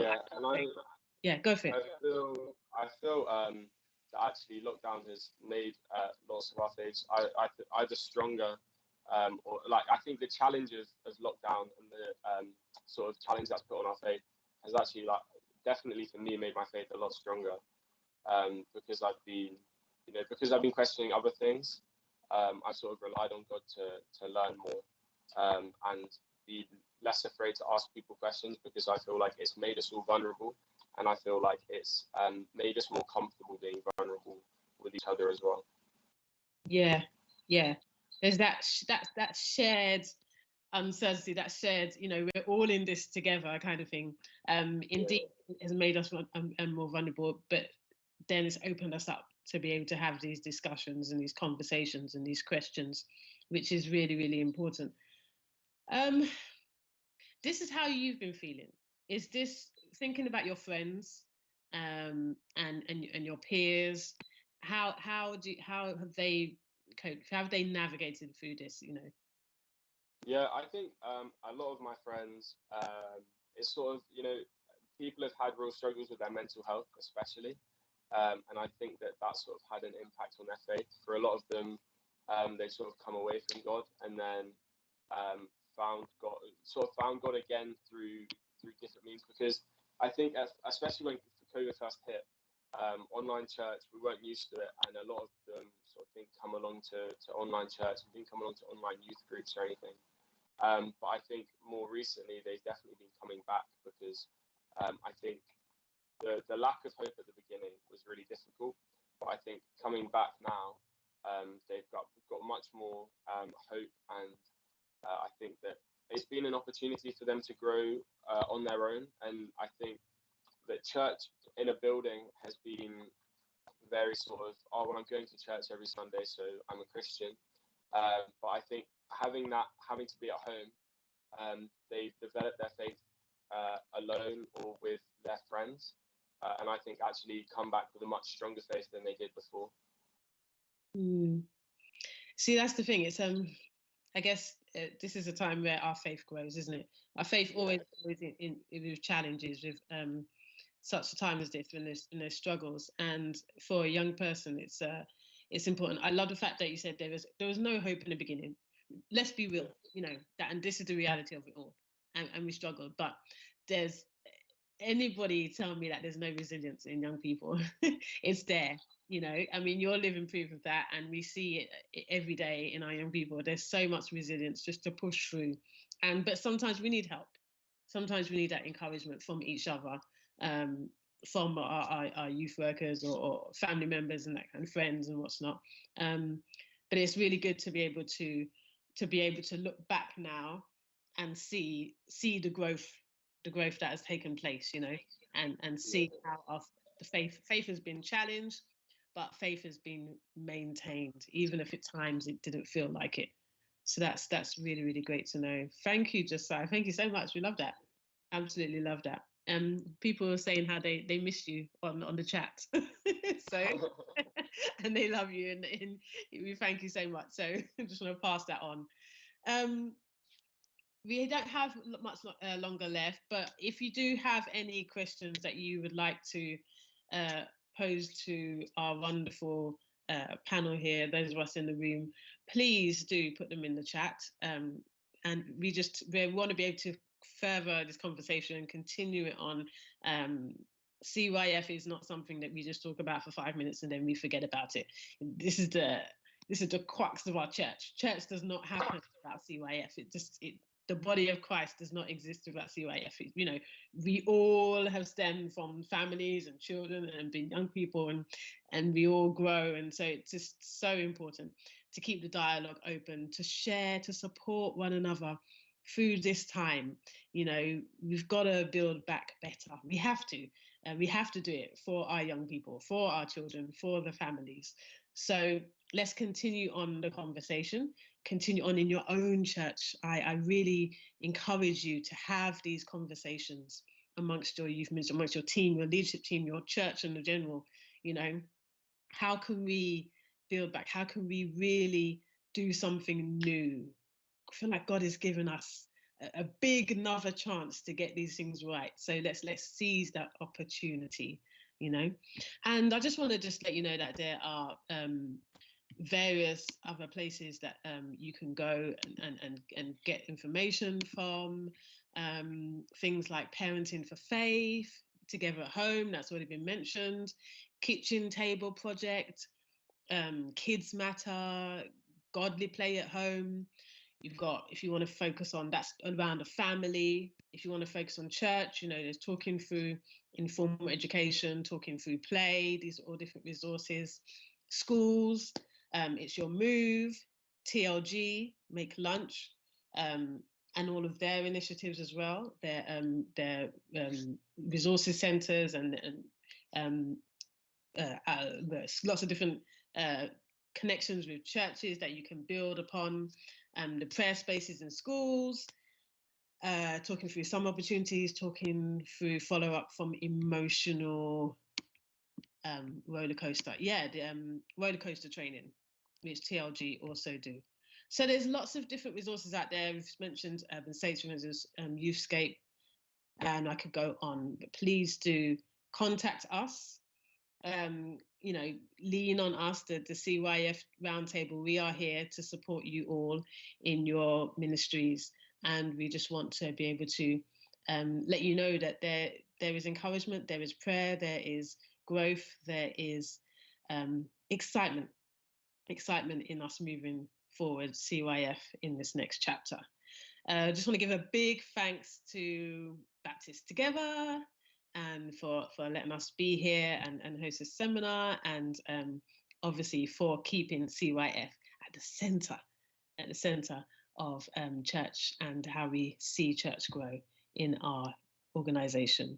for it. I feel that actually lockdown has made lots of our faiths either stronger or I think the challenge of lockdown and the sort of challenge that's put on our faith has actually definitely for me made my faith a lot stronger. Because I've been questioning other things, I've sort of relied on God to learn more and be less afraid to ask people questions because I feel like it's made us all vulnerable, and I feel like it's made us more comfortable being vulnerable with each other as well. Yeah. There's that shared uncertainty, that shared, we're all in this together kind of thing. Indeed, it has made us more vulnerable, but then it's opened us up to be able to have these discussions and these conversations and these questions, which is really, really important. This is how you've been feeling. Is this thinking about your friends and your peers? How have they coped? How have they navigated through this? Yeah, I think a lot of my friends, it's sort of people have had real struggles with their mental health, especially. And I think that sort of had an impact on their faith. For a lot of them, they sort of come away from God and then found God again through different means. Because I think, especially when COVID first hit, online church, we weren't used to it, and a lot of them sort of didn't come along to online church, and didn't come along to online youth groups or anything. But I think more recently they've definitely been coming back because I think the lack of hope at the beginning was really difficult, but I think coming back now, they've got much more hope, and I think that it's been an opportunity for them to grow on their own. And I think that church in a building has been very sort of, well, I'm going to church every Sunday, so I'm a Christian. But I think having to be at home, they've developed their faith alone or with their friends, and I think actually come back with a much stronger faith than they did before. See, that's the thing. It's I guess this is a time where our faith grows, isn't it? Our faith always grows with challenges, with such a time as this, when there's struggles. And for a young person, it's important. I love the fact that you said there was no hope in the beginning. Let's be real, that, and this is the reality of it all. And we struggled, but there's anybody tell me that there's no resilience in young people? It's there. I mean, you're living proof of that, and we see it every day in our young people. There's so much resilience just to push through, but sometimes we need help. Sometimes we need that encouragement from each other, from our youth workers or family members and that kind of friends and what's not. But it's really good to be able to look back now and see the growth that has taken place, and see how the faith has been challenged, but faith has been maintained, even if at times it didn't feel like it. So that's really, really great to know. Thank you, Josiah. Thank you so much. We love that. Absolutely love that. People are saying how they miss you on the chat. So and they love you, and we thank you so much. So I just want to pass that on. We don't have much longer left, but if you do have any questions that you would like to pose to our wonderful panel here, those of us in the room, please do put them in the chat. And we want to be able to further this conversation and continue it on. CYF is not something that we just talk about for 5 minutes and then we forget about it. This is the crux of our church. Church does not happen without CYF. The body of Christ does not exist without CYF. We all have stemmed from families and children and been young people, and we all grow. And so it's just so important to keep the dialogue open, to share, to support one another through this time. We've got to build back better. We have to. We have to do it for our young people, for our children, for the families. So let's continue on the conversation, continue on in your own church. I really encourage you to have these conversations amongst your youth ministry, amongst your team, your leadership team, your church in general. How can we build back? How can we really do something new? I feel like God has given us a big another chance to get these things right. So let's seize that opportunity, And I just want to just let you know that there are various other places that you can go and get information from, things like Parenting for Faith, Together at Home, that's already been mentioned, Kitchen Table Project, Kids Matter, Godly Play at Home. You've got, if you want to focus on, that's around the family. If you want to focus on church, there's Talking Through Informal Education, Talking Through Play. These are all different resources. Schools, it's Your Move, TLG, Make Lunch, and all of their initiatives as well. Their resources centres and there's lots of different connections with churches that you can build upon. The prayer spaces in schools, talking through some opportunities, talking through follow-up from emotional roller coaster. The roller coaster training, which TLG also do. So there's lots of different resources out there. We've mentioned Urban Saints, for instance, Youthscape, and I could go on, but please do contact us. Lean on us, the CYF Roundtable. We are here to support you all in your ministries, and we just want to be able to let you know that there is encouragement, there is prayer, there is growth, there is excitement in us moving forward, CYF, in this next chapter. I just want to give a big thanks to Baptist Together and for letting us be here and host this seminar, and obviously for keeping CYF at the centre of church and how we see church grow in our organisation.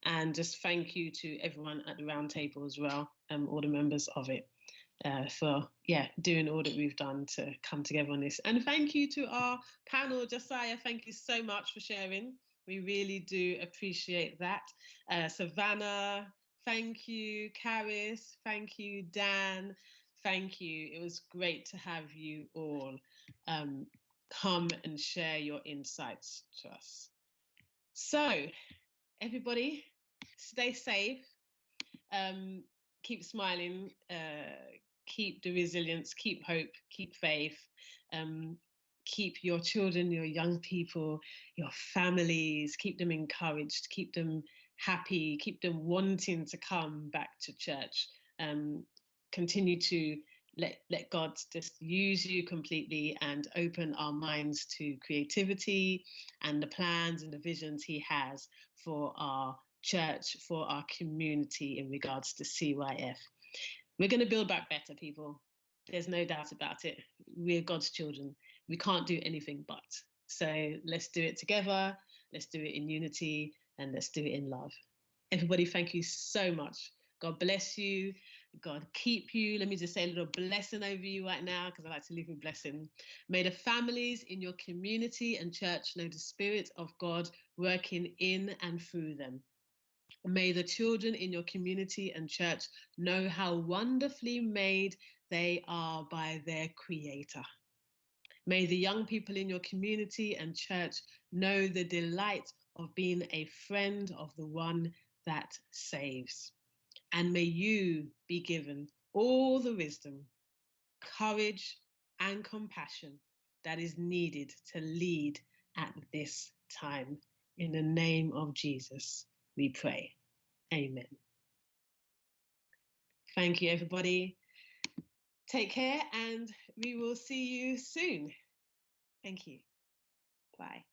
And just thank you to everyone at the round table as well, all the members of it, for doing all that we've done to come together on this. And thank you to our panel. Josiah, thank you so much for sharing. We really do appreciate that. Savannah, thank you. Caris, thank you. Dan, thank you. It was great to have you all come and share your insights to us. So, everybody, stay safe. Keep smiling. Keep the resilience. Keep hope. Keep faith. Keep your children, your young people, your families, keep them encouraged, keep them happy, keep them wanting to come back to church. Continue to let God just use you completely and open our minds to creativity and the plans and the visions he has for our church, for our community in regards to CYF. We're going to build back better, people. There's no doubt about it. We're God's children. We can't do anything but. So let's do it together. Let's do it in unity, and let's do it in love. Everybody, thank you so much. God bless you. God keep you. Let me just say a little blessing over you right now, because I like to leave with blessing. May the families in your community and church know the Spirit of God working in and through them. May the children in your community and church know how wonderfully made they are by their Creator. May the young people in your community and church know the delight of being a friend of the one that saves. And may you be given all the wisdom, courage, and compassion that is needed to lead at this time. In the name of Jesus, we pray. Amen. Thank you, everybody. Take care, and we will see you soon. Thank you. Bye.